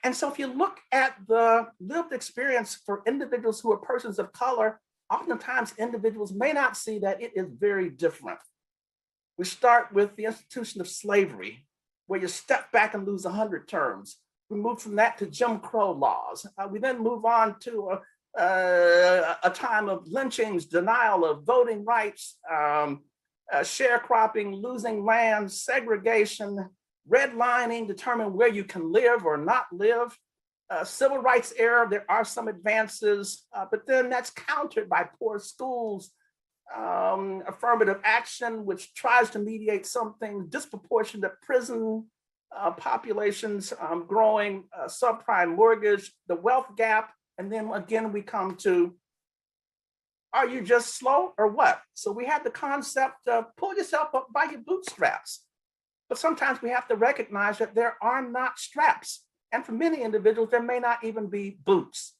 And so if you look at the lived experience for individuals who are persons of color, oftentimes individuals may not see that it is very different. We start with the institution of slavery, where you step back and lose 100 terms. We move from that to Jim Crow laws. We then move on to a time of lynchings, denial of voting rights, sharecropping, losing land, segregation, redlining, determine where you can live or not live. Civil rights era, there are some advances, but then that's countered by poor schools, affirmative action, which tries to mediate something, disproportionate prison populations, growing subprime mortgage, the wealth gap, and then again we come to Are you just slow or what? So we had the concept of pull yourself up by your bootstraps. But sometimes we have to recognize that there are not straps. And for many individuals, there may not even be boots.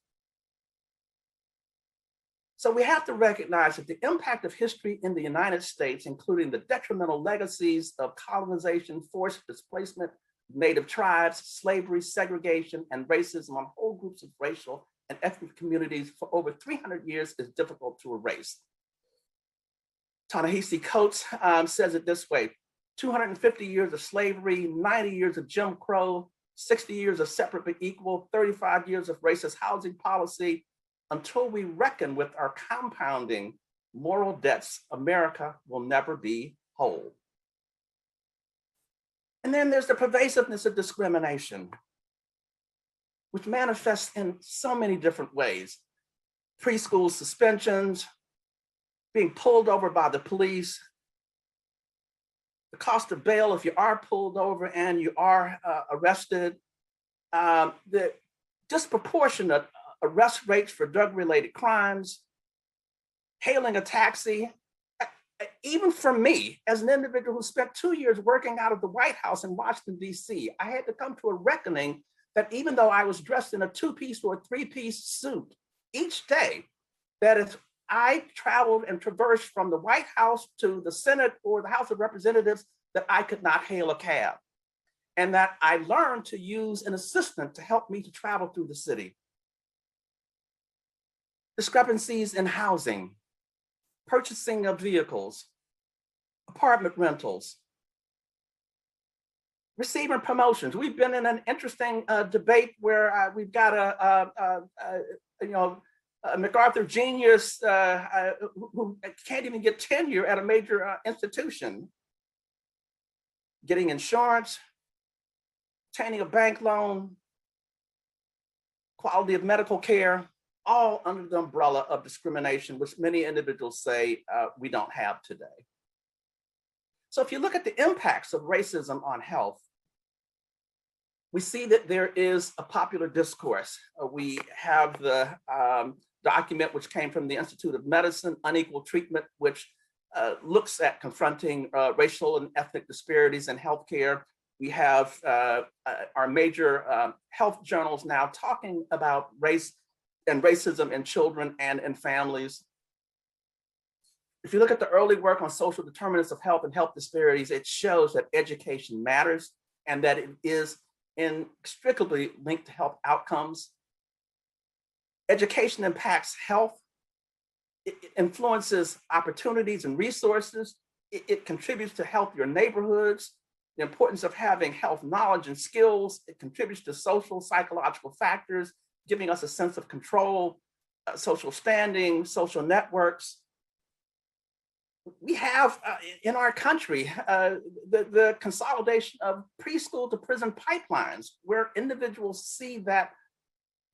So we have to recognize that the impact of history in the United States, including the detrimental legacies of colonization, forced displacement, native tribes, slavery, segregation, and racism on whole groups of racial and ethnic communities for over 300 years is difficult to erase. Ta-Nehisi Coates says it this way: 250 years of slavery, 90 years of Jim Crow, 60 years of separate but equal, 35 years of racist housing policy. Until we reckon with our compounding moral debts, America will never be whole. And then there's the pervasiveness of discrimination, which manifests in so many different ways. Preschool suspensions, being pulled over by the police, the cost of bail if you are pulled over and you are arrested, the disproportionate arrest rates for drug-related crimes, hailing a taxi. Even for me, as an individual who spent 2 years working out of the White House in Washington, D.C., I had to come to a reckoning that even though I was dressed in a two-piece or a three-piece suit each day, that if I traveled and traversed from the White House to the Senate or the House of Representatives, that I could not hail a cab, and that I learned to use an assistant to help me to travel through the city. Discrepancies in housing, purchasing of vehicles, apartment rentals, receiving promotions. We've been in an interesting debate where we've got a MacArthur genius who can't even get tenure at a major institution, getting insurance, obtaining a bank loan, quality of medical care, all under the umbrella of discrimination, which many individuals say we don't have today. So if you look at the impacts of racism on health, we see that there is a popular discourse. We have the document which came from the Institute of Medicine, Unequal Treatment, which looks at confronting racial and ethnic disparities in healthcare. We have our major health journals now talking about race and racism in children and in families. If you look at the early work on social determinants of health and health disparities, it shows that education matters and that it is inextricably linked to health outcomes. Education impacts health. It influences opportunities and resources. It contributes to healthier neighborhoods. The importance of having health knowledge and skills. It contributes to social, psychological factors, giving us a sense of control, social standing, social networks. We have in our country the consolidation of preschool to prison pipelines, where individuals see that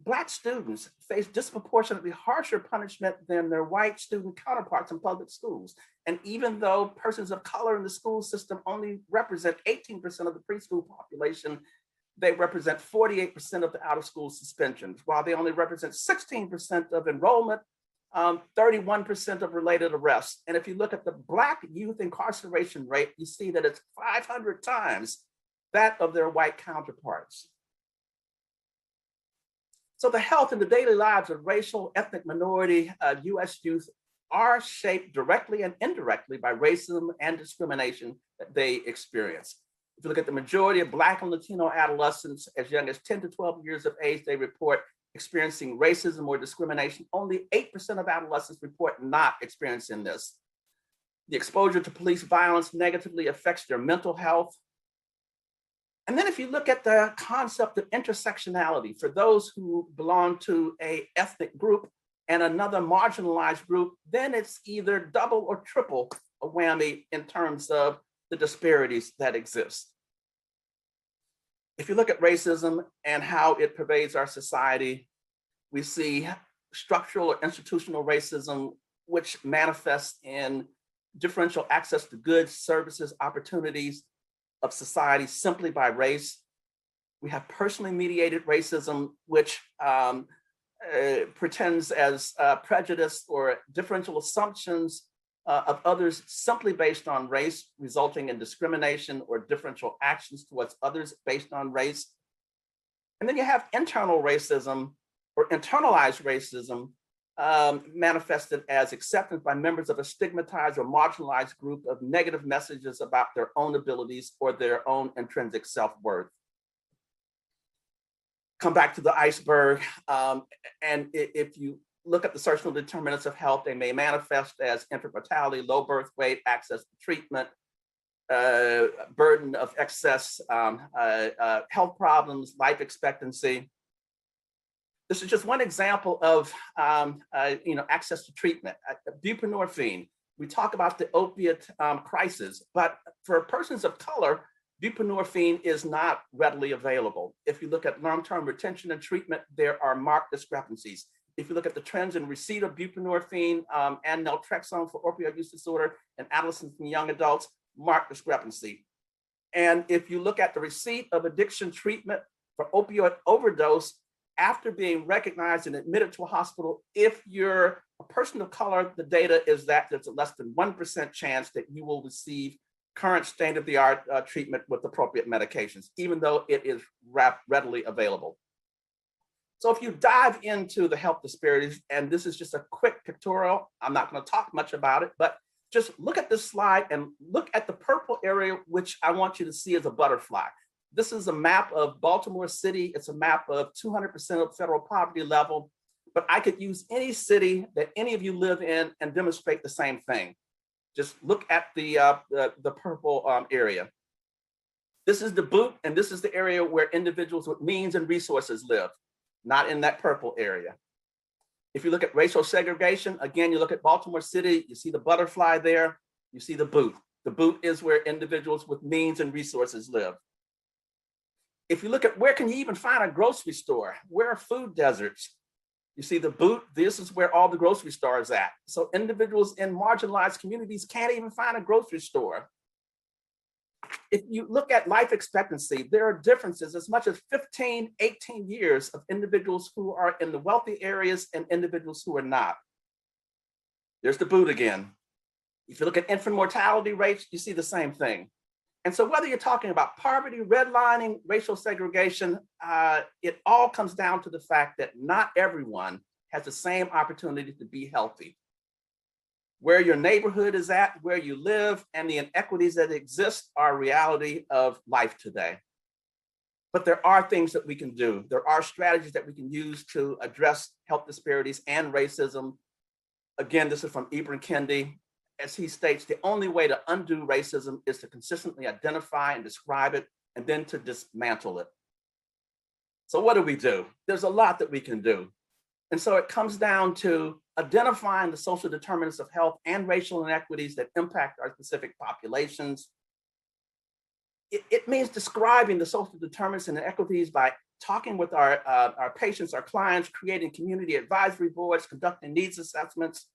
Black students face disproportionately harsher punishment than their white student counterparts in public schools. And even though persons of color in the school system only represent 18% of the preschool population, they represent 48% of the out-of-school suspensions, while they only represent 16% of enrollment, 31% of related arrests. And if you look at the Black youth incarceration rate, you see that it's 500 times that of their white counterparts. So the health and the daily lives of racial, ethnic minority US youth are shaped directly and indirectly by racism and discrimination that they experience. If you look at the majority of Black and Latino adolescents as young as 10 to 12 years of age, they report experiencing racism or discrimination. Only 8% of adolescents report not experiencing this. The exposure to police violence negatively affects their mental health. And then if you look at the concept of intersectionality, for those who belong to an ethnic group and another marginalized group, then it's either double or triple a whammy in terms of the disparities that exist. If you look at racism and how it pervades our society, we see structural or institutional racism, which manifests in differential access to goods, services, opportunities of society simply by race. We have personally mediated racism, which pretends as prejudice or differential assumptions of others simply based on race, resulting in discrimination or differential actions towards others based on race. And then you have internal racism or internalized racism, manifested as acceptance by members of a stigmatized or marginalized group of negative messages about their own abilities or their own intrinsic self-worth. Come back to the iceberg, and if you look at the social determinants of health, they may manifest as infant mortality, low birth weight, access to treatment, burden of excess health problems, life expectancy. This is just one example of access to treatment. Buprenorphine. We talk about the opiate crisis, but for persons of color, buprenorphine is not readily available. If you look at long-term retention and treatment, there are marked discrepancies. If you look at the trends in receipt of buprenorphine and naltrexone for opioid use disorder in adolescents and young adults, marked discrepancy. And if you look at the receipt of addiction treatment for opioid overdose after being recognized and admitted to a hospital, if you're a person of color, the data is that there's a less than 1% chance that you will receive current state-of-the-art treatment with appropriate medications, even though it is readily available. So if you dive into the health disparities, and this is just a quick pictorial, I'm not going to talk much about it, but just look at this slide and look at the purple area, which I want you to see as a butterfly. This is a map of Baltimore City. It's a map of 200% of federal poverty level, but I could use any city that any of you live in and demonstrate the same thing. Just look at the purple area. This is the boot, and this is the area where individuals with means and resources live, not in that purple area. If you look at racial segregation, again, you look at Baltimore City, you see the butterfly there, you see the boot. The boot is where individuals with means and resources live. If you look at where can you even find a grocery store, where are food deserts? You see the boot, this is where all the grocery stores are at. So individuals in marginalized communities can't even find a grocery store. If you look at life expectancy, there are differences as much as 15, 18 years of individuals who are in the wealthy areas and individuals who are not. There's the boot again. If you look at infant mortality rates, you see the same thing. And so whether you're talking about poverty, redlining, racial segregation, it all comes down to the fact that not everyone has the same opportunity to be healthy. Where your neighborhood is at, where you live, and the inequities that exist are a reality of life today. But there are things that we can do. There are strategies that we can use to address health disparities and racism. Again, this is from Ibram Kendi. As he states, the only way to undo racism is to consistently identify and describe it, and then to dismantle it. So what do? There's a lot that we can do. And so it comes down to identifying the social determinants of health and racial inequities that impact our specific populations. It means describing the social determinants and inequities by talking with our patients, our clients, creating community advisory boards, conducting needs assessments,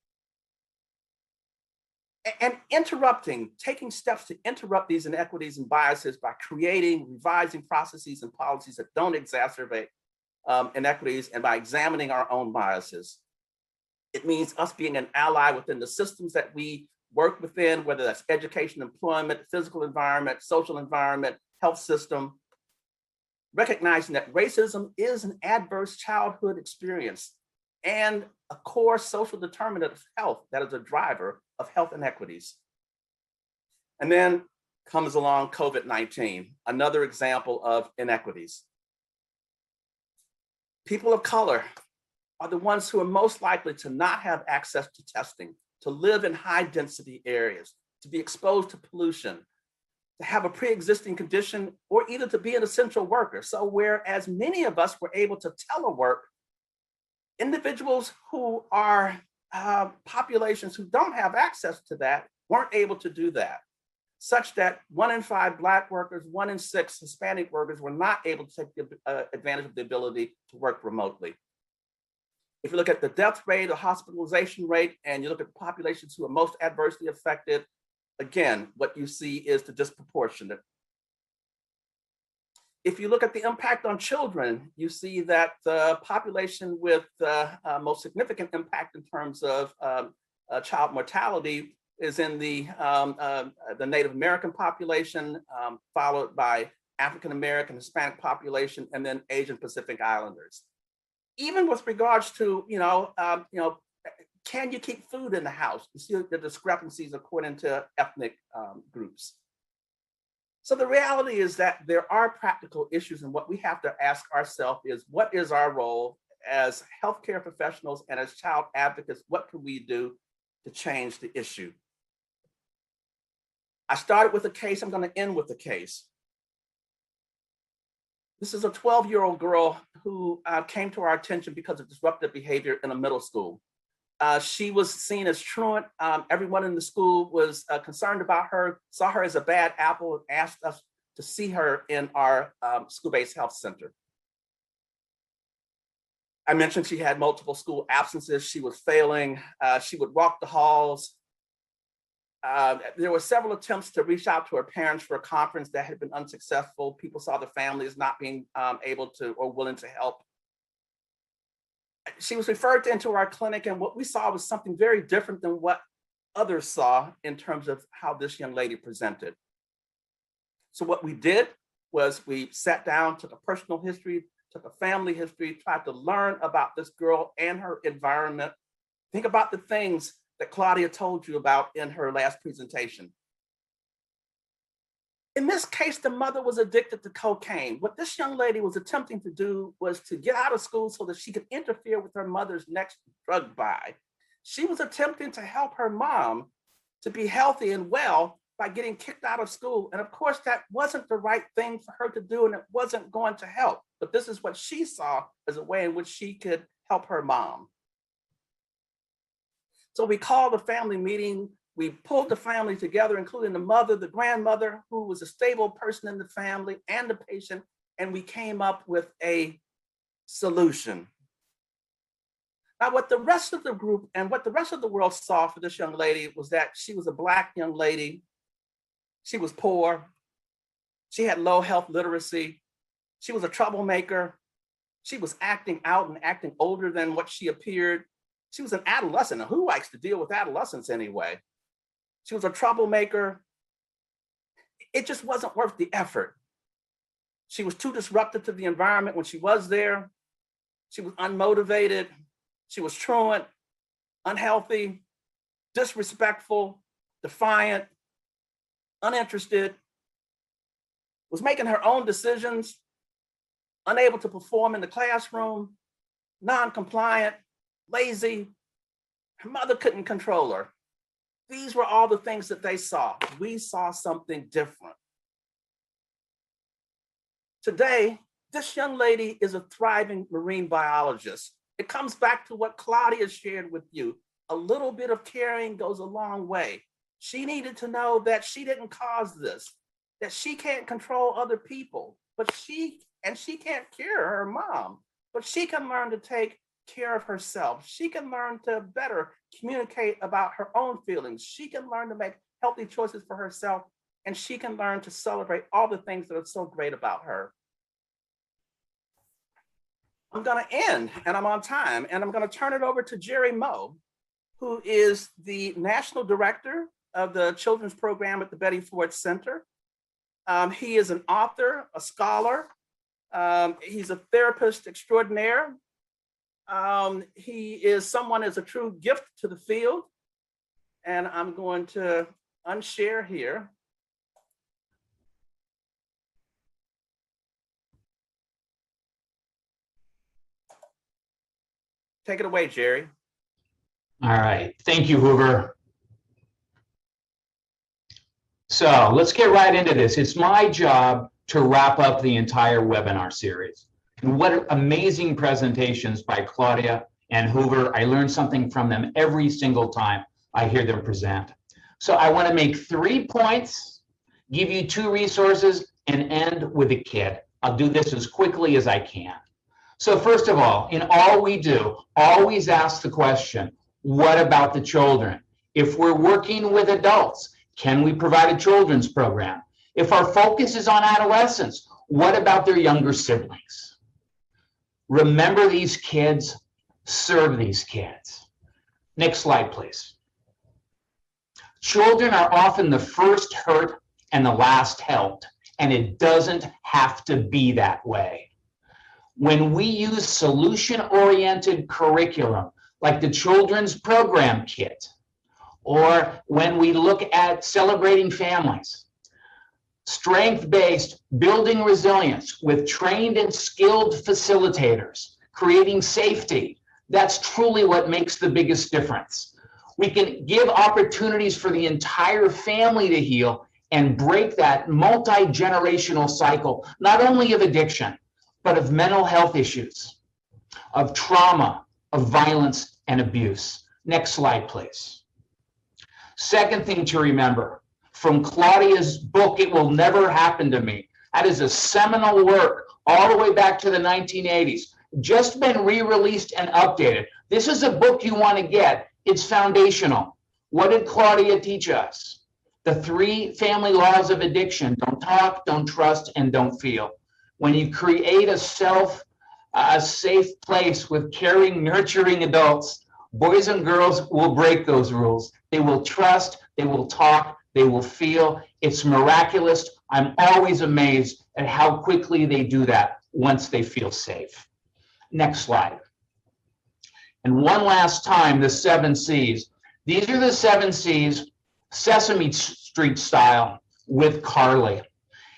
and taking steps to interrupt these inequities and biases by creating, revising processes and policies that don't exacerbate inequities, and by examining our own biases. It means us being an ally within the systems that we work within, whether that's education, employment, physical environment, social environment, health system, recognizing that racism is an adverse childhood experience and a core social determinant of health that is a driver of health inequities. And then comes along COVID-19, another example of inequities. People of color are the ones who are most likely to not have access to testing, to live in high density areas, to be exposed to pollution, to have a pre-existing condition, or either to be an essential worker. So whereas many of us were able to telework, individuals who are populations who don't have access to that weren't able to do that, such that 1 in 5 Black workers, 1 in 6 Hispanic workers were not able to take advantage of the ability to work remotely. If you look at the death rate or hospitalization rate, and you look at the populations who are most adversely affected, again, what you see is the disproportionate. If you look at the impact on children, you see that the population with the most significant impact in terms of child mortality is in the Native American population, followed by African American, Hispanic population, and then Asian Pacific Islanders. Even with regards to, can you keep food in the house? You see the discrepancies according to ethnic groups. So the reality is that there are practical issues, and what we have to ask ourselves is, what is our role as healthcare professionals and as child advocates? What can we do to change the issue? I started with a case, I'm going to end with a case. This is a 12-year-old girl who came to our attention because of disruptive behavior in a middle school. She was seen as truant. Everyone in the school was concerned about her, saw her as a bad apple, and asked us to see her in our school-based health center. I mentioned she had multiple school absences. She was failing. She would walk the halls. There were several attempts to reach out to her parents for a conference that had been unsuccessful. People saw the family as not being able to or willing to help. She was referred into our clinic, and what we saw was something very different than what others saw in terms of how this young lady presented. So what we did was we sat down, took a personal history, took a family history, tried to learn about this girl and her environment. Think about the things that Claudia told you about in her last presentation. In this case, the mother was addicted to cocaine. What this young lady was attempting to do was to get out of school so that she could interfere with her mother's next drug buy. She was attempting to help her mom to be healthy and well by getting kicked out of school. And of course, that wasn't the right thing for her to do, and it wasn't going to help. But this is what she saw as a way in which she could help her mom. So we called a family meeting. We pulled the family together, including the mother, the grandmother, who was a stable person in the family, and the patient, and we came up with a solution. Now, what the rest of the group and what the rest of the world saw for this young lady was that she was a Black young lady. She was poor. She had low health literacy. She was a troublemaker. She was acting out and acting older than what she appeared. She was an adolescent. Now, who likes to deal with adolescents anyway? She was a troublemaker. It just wasn't worth the effort. She was too disruptive to the environment when she was there. She was unmotivated. She was truant, unhealthy, disrespectful, defiant, uninterested, was making her own decisions, unable to perform in the classroom, non-compliant, lazy. Her mother couldn't control her. These were all the things that they saw. We saw something different. Today, this young lady is a thriving marine biologist. It comes back to what Claudia shared with you. A little bit of caring goes a long way. She needed to know that she didn't cause this, that she can't control other people, but she can't cure her mom, but she can learn to take care of herself. She can learn to better communicate about her own feelings. She can learn to make healthy choices for herself, and she can learn to celebrate all the things that are so great about her. I'm going to end, and I'm on time, and I'm going to turn it over to Jerry Moe, who is the National Director of the Children's Program at the Betty Ford Center. He is an author, a scholar. He's a therapist extraordinaire. He is someone as a true gift to the field. And I'm going to unshare here. Take it away, Jerry. All right, thank you, Hoover. So let's get right into this. It's my job to wrap up the entire webinar series. And what amazing presentations by Claudia and Hoover. I learn something from them every single time I hear them present. So I want to make 3 points, give you 2 resources, and end with a kid. I'll do this as quickly as I can. So first of all, in all we do, always ask the question, what about the children? If we're working with adults, can we provide a children's program? If our focus is on adolescents, What about their younger siblings? Remember these kids, serve these kids. Next slide, please. Children are often the first hurt and the last helped, and it doesn't have to be that way. When we use solution-oriented curriculum, like the Children's Program Kit, or when we look at celebrating families, strength-based building resilience with trained and skilled facilitators, creating safety, that's truly what makes the biggest difference. We can give opportunities for the entire family to heal and break that multi-generational cycle, not only of addiction, but of mental health issues, of trauma, of violence and abuse. Next slide, please. Second thing to remember, from Claudia's book, It Will Never Happen to Me. That is a seminal work all the way back to the 1980s. Just been re-released and updated. This is a book you want to get. It's foundational. What did Claudia teach us? The 3 family laws of addiction: don't talk, don't trust, and don't feel. When you create a safe place with caring, nurturing adults, boys and girls will break those rules. They will trust, they will talk, they will feel. It's miraculous. I'm always amazed at how quickly they do that once they feel safe. Next slide. And one last time, the 7 C's. These are the 7 C's, Sesame Street style, with Carly.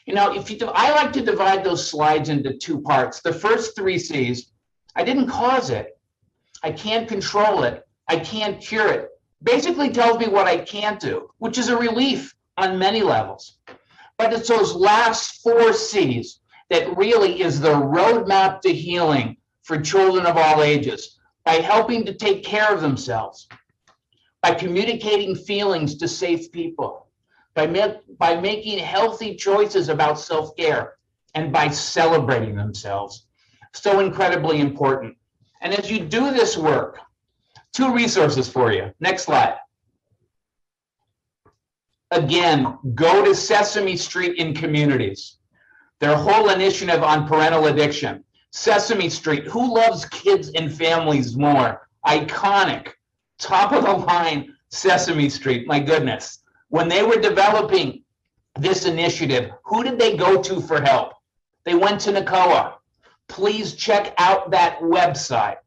You know, I like to divide those slides into 2 parts. The first 3 C's, I didn't cause it. I can't control it. I can't cure it. Basically tells me what I can't do, which is a relief on many levels. But it's those last 4 C's that really is the roadmap to healing for children of all ages, by helping to take care of themselves, by communicating feelings to safe people, by making healthy choices about self-care, and by celebrating themselves. So incredibly important. And as you do this work, 2 resources for you. Next slide. Again, go to Sesame Street in Communities, their whole initiative on parental addiction. Sesame Street, who loves kids and families more? Iconic, top of the line Sesame Street, my goodness. When they were developing this initiative, who did they go to for help? They went to NACoA. Please check out that website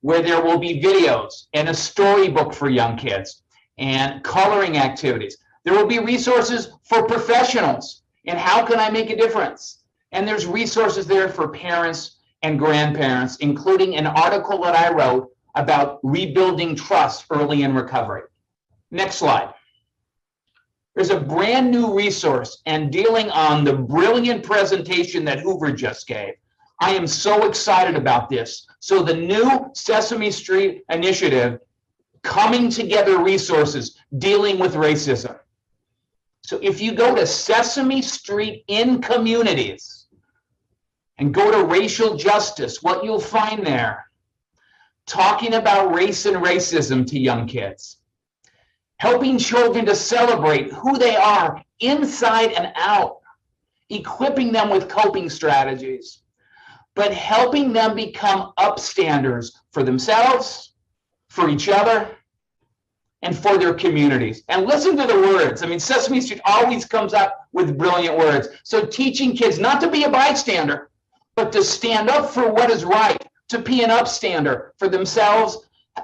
where there will be videos and a storybook for young kids and coloring activities. There will be resources for professionals and how can I make a difference? And there's resources there for parents and grandparents, including an article that I wrote about rebuilding trust early in recovery. Next slide. There's a brand new resource and dealing on the brilliant presentation that Hoover just gave. I am so excited about this. So the new Sesame Street initiative, coming together resources dealing with racism. So if you go to Sesame Street in Communities and go to racial justice, what you'll find there, talking about race and racism to young kids, helping children to celebrate who they are inside and out, equipping them with coping strategies, but helping them become upstanders for themselves, for each other, and for their communities. And listen to the words. I mean, Sesame Street always comes up with brilliant words. So teaching kids not to be a bystander, but to stand up for what is right, to be an upstander for themselves,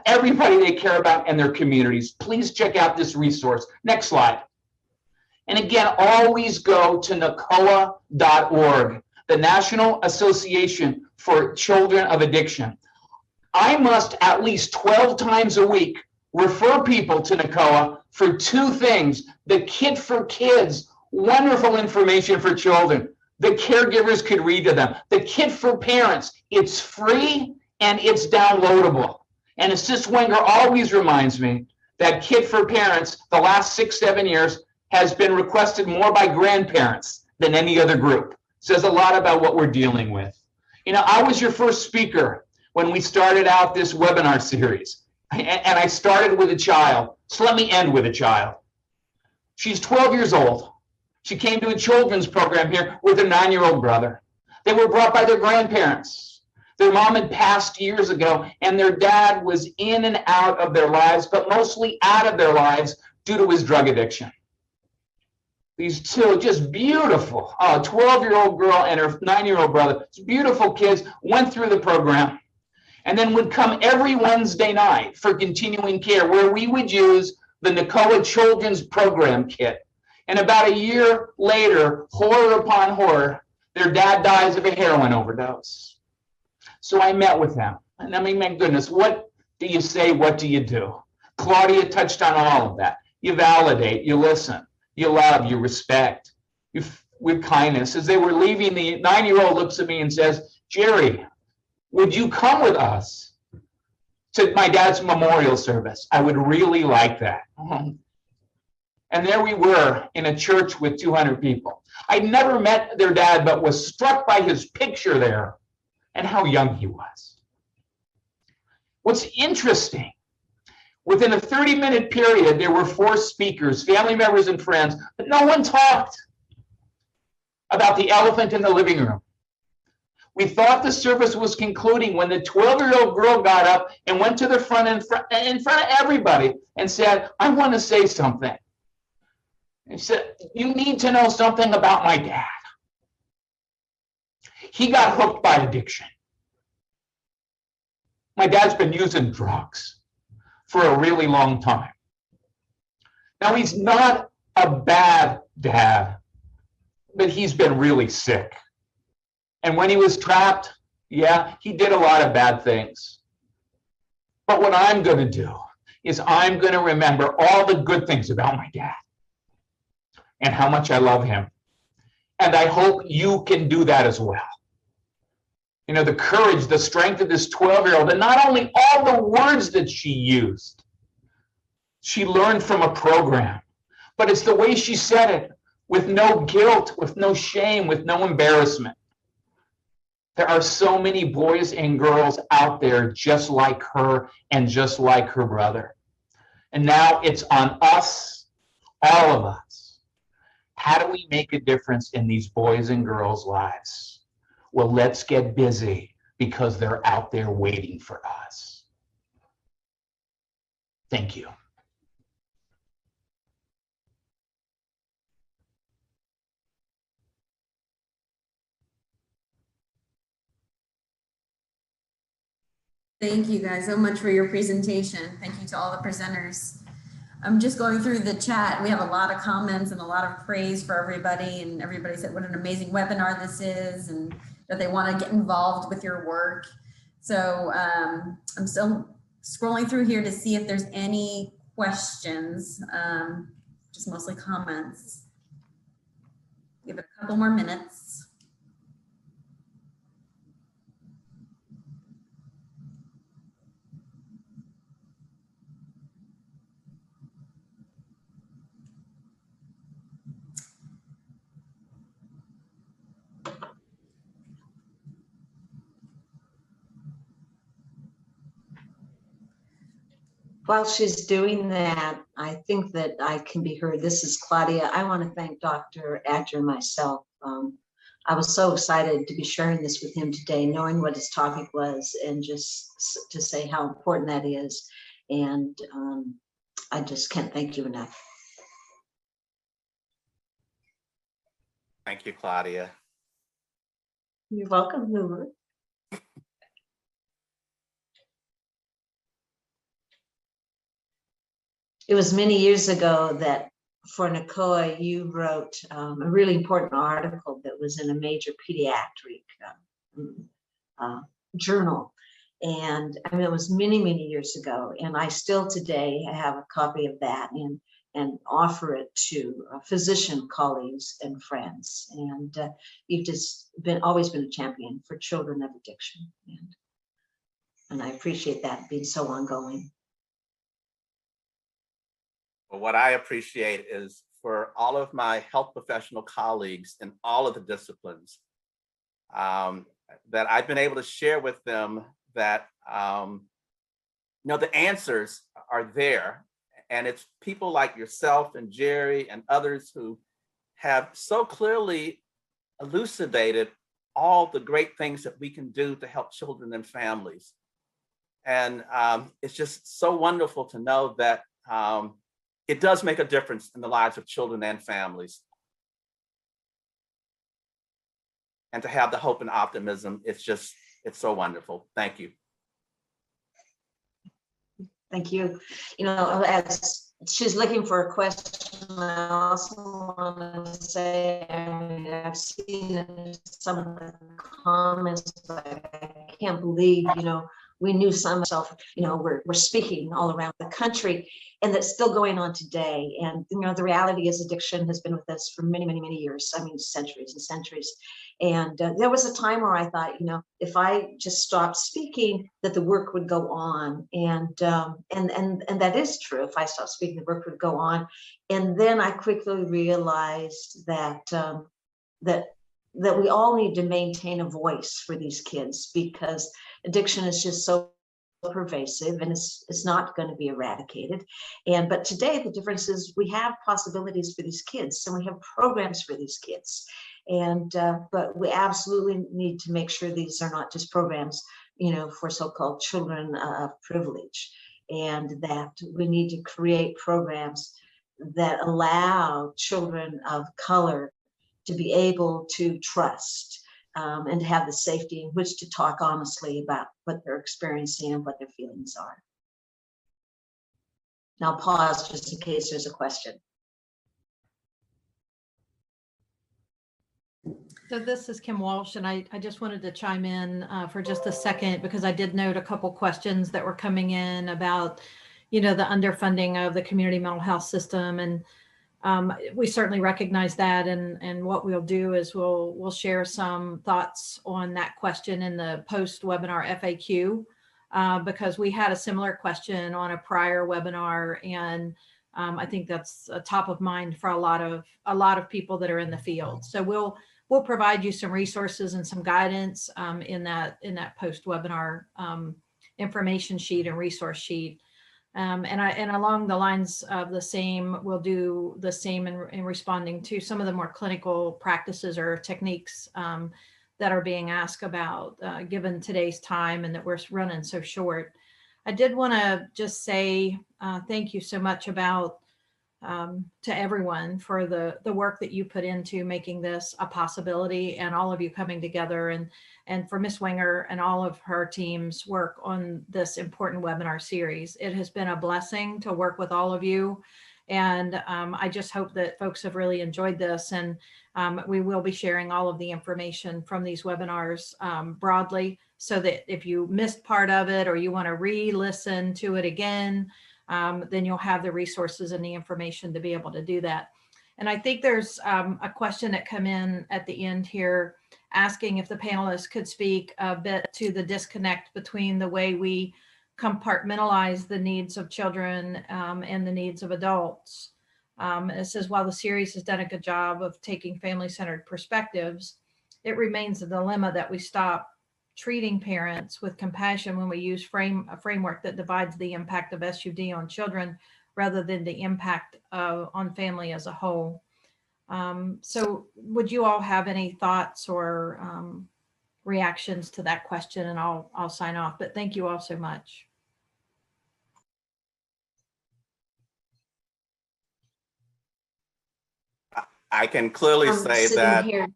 everybody they care about, and their communities. Please check out this resource. Next slide. And again, always go to NACoA.org, the National Association for Children of Addiction. I must at least 12 times a week refer people to NACoA for 2 things: the Kit for Kids, wonderful information for children. The caregivers could read to them. The Kit for Parents, it's free and it's downloadable. And Assist Wenger always reminds me that Kit for Parents, the last 6-7 years, has been requested more by grandparents than any other group. Says a lot about what we're dealing with. You know, I was your first speaker when we started out this webinar series. And I started with a child. So let me end with a child. She's 12 years old. She came to a children's program here with her 9-year-old brother. They were brought by their grandparents. Their mom had passed years ago, and their dad was in and out of their lives, but mostly out of their lives due to his drug addiction. These two just beautiful, 12-year-old girl and her 9-year-old brother, beautiful kids, went through the program and then would come every Wednesday night for continuing care, where we would use the NACoA Children's Program Kit. And about a year later, horror upon horror, their dad dies of a heroin overdose. So I met with them. And I mean, my goodness, what do you say? What do you do? Claudia touched on all of that. You validate, you listen, you love, you respect, with kindness. As they were leaving, the 9-year-old looks at me and says, Jerry, would you come with us to my dad's memorial service? I would really like that. And there we were in a church with 200 people. I'd never met their dad, but was struck by his picture there and how young he was. What's interesting, within a 30-minute period, there were 4 speakers, family members and friends, but no one talked about the elephant in the living room. We thought the service was concluding when the 12-year-old girl got up and went to the front in front of everybody and said, I want to say something. And she said, you need to know something about my dad. He got hooked by addiction. My dad's been using drugs for a really long time. Now, he's not a bad dad, but he's been really sick. And when he was trapped, yeah, he did a lot of bad things. But what I'm going to do is I'm going to remember all the good things about my dad and how much I love him. And I hope you can do that as well. You know, the courage, the strength of this 12-year-old, and not only all the words that she used, she learned from a program, but it's the way she said it, with no guilt, with no shame, with no embarrassment. There are so many boys and girls out there just like her and just like her brother. And now it's on us, all of us. How do we make a difference in these boys and girls' lives? Well, let's get busy because they're out there waiting for us. Thank you. Thank you guys so much for your presentation. Thank you to all the presenters. I'm just going through the chat. We have a lot of comments and a lot of praise for everybody. And everybody said what an amazing webinar this is and that they want to get involved with your work. So I'm still scrolling through here to see if there's any questions, just mostly comments. Give it a couple more minutes. While she's doing that, I think that I can be heard. This is Claudia. I want to thank Dr. Adger myself. I was so excited to be sharing this with him today, knowing what his topic was, and just to say how important that is. And I just can't thank you enough. Thank you, Claudia. You're welcome, Hoover. It was many years ago that for NACoA, you wrote a really important article that was in a major pediatric journal. And I mean, it was many, many years ago. And I still today have a copy of that and offer it to physician colleagues and friends. And you've just always been a champion for children of addiction. And I appreciate that being so ongoing. Well, what I appreciate is for all of my health professional colleagues in all of the disciplines, that I've been able to share with them that, the answers are there. And it's people like yourself and Jerry and others who have so clearly elucidated all the great things that we can do to help children and families. And it's just so wonderful to know that it does make a difference in the lives of children and families. And to have the hope and optimism, it's so wonderful. Thank you. Thank you. You know, as she's looking for a question, I also want to say, I mean, I've seen some of the comments, but I can't believe, you know, we knew some of, you know, we're speaking all around the country, and that's still going on today. And, you know, the reality is addiction has been with us for many, many, many years. I mean, centuries and centuries. And there was a time where I thought, you know, if I just stopped speaking, that the work would go on. And that is true. If I stopped speaking, the work would go on. And then I quickly realized that that we all need to maintain a voice for these kids, because addiction is just so pervasive, and it's not going to be eradicated. But today the difference is we have possibilities for these kids, and we have programs for these kids. But we absolutely need to make sure these are not just programs, you know, for so-called children of privilege, and that we need to create programs that allow children of color to be able to trust and to have the safety in which to talk honestly about what they're experiencing and what their feelings are. Now I'll pause just in case there's a question. So this is Kim Walsh, and I just wanted to chime in for just a second, because I did note a couple questions that were coming in about, you know, the underfunding of the community mental health system. And we certainly recognize that, and what we'll do is we'll share some thoughts on that question in the post-webinar FAQ, because we had a similar question on a prior webinar, and I think that's top of mind for a lot of people that are in the field. So we'll provide you some resources and some guidance in that post-webinar information sheet and resource sheet. And along the lines of the same, we'll do the same in responding to some of the more clinical practices or techniques that are being asked about, given today's time and that we're running so short. I did want to just say thank you so much to everyone for the work that you put into making this a possibility, and all of you coming together, and for Ms. Winger and all of her team's work on this important webinar series. It has been a blessing to work with all of you. And I just hope that folks have really enjoyed this. And we will be sharing all of the information from these webinars broadly, so that if you missed part of it or you want to re-listen to it again, then you'll have the resources and the information to be able to do that. And I think there's a question that come in at the end here, asking if the panelists could speak a bit to the disconnect between the way we compartmentalize the needs of children and the needs of adults. It says, while the series has done a good job of taking family-centered perspectives, it remains a dilemma that we stop treating parents with compassion when we use a framework that divides the impact of SUD on children rather than the impact on family as a whole. So would you all have any thoughts or reactions to that question? And I'll sign off, but thank you all so much. I can clearly say that Here.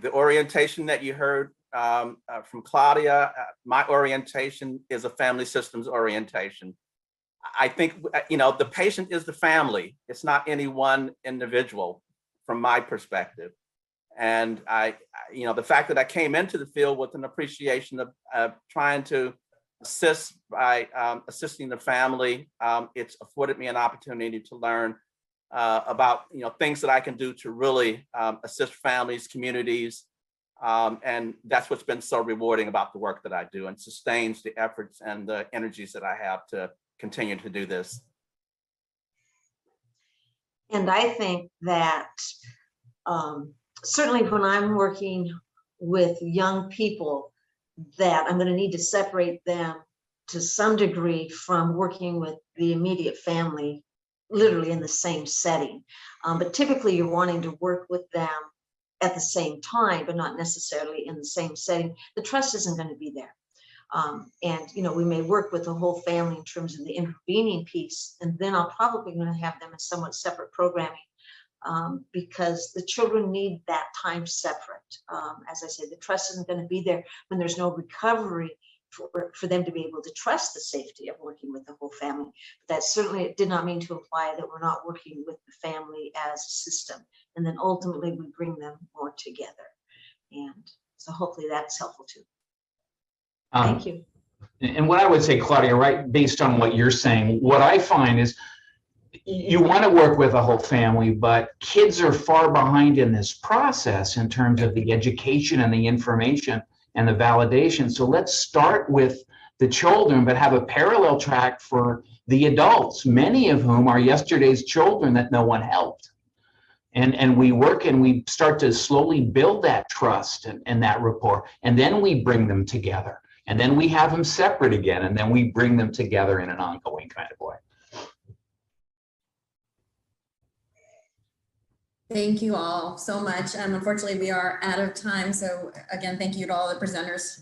The orientation that you heard from Claudia, my orientation is a family systems orientation. I think, you know, the patient is the family. It's not any one individual from my perspective. And you know, the fact that I came into the field with an appreciation of trying to assist by assisting the family, it's afforded me an opportunity to learn about, you know, things that I can do to really assist families, communities. And that's what's been so rewarding about the work that I do, and sustains the efforts and the energies that I have to continue to do this. And I think that certainly when I'm working with young people, that I'm going to need to separate them to some degree from working with the immediate family, literally in the same setting. But typically you're wanting to work with them at the same time, but not necessarily in the same setting. The trust isn't going to be there. And, you know, we may work with the whole family in terms of the intervening piece, and then I'll probably going to have them in somewhat separate programming because the children need that time separate. As I said, the trust isn't going to be there when there's no recovery for them to be able to trust the safety of working with the whole family. But that certainly did not mean to imply that we're not working with the family as a system. And then ultimately we bring them more together. And so hopefully that's helpful too. Thank you. And what I would say, Claudia, right, based on what you're saying, what I find is you want to work with a whole family, but kids are far behind in this process in terms of the education and the information and the validation. So let's start with the children, but have a parallel track for the adults, many of whom are yesterday's children that no one helped. And we work and we start to slowly build that trust and that rapport. And then we bring them together. And then we have them separate again. And then we bring them together in an ongoing kind of way. Thank you all so much. Unfortunately, we are out of time. So again, thank you to all the presenters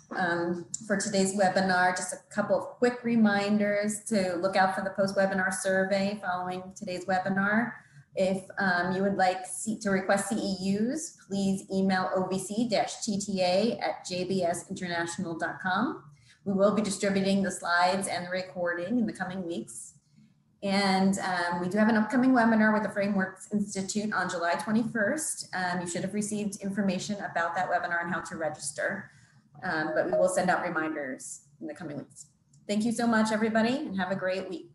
for today's webinar. Just a couple of quick reminders to look out for the post-webinar survey following today's webinar. If you would like to request CEUs, please email ovc-tta@jbsinternational.com. We will be distributing the slides and the recording in the coming weeks. And we do have an upcoming webinar with the Frameworks Institute on July 21st. You should have received information about that webinar and how to register, but we will send out reminders in the coming weeks. Thank you so much, everybody, and have a great week.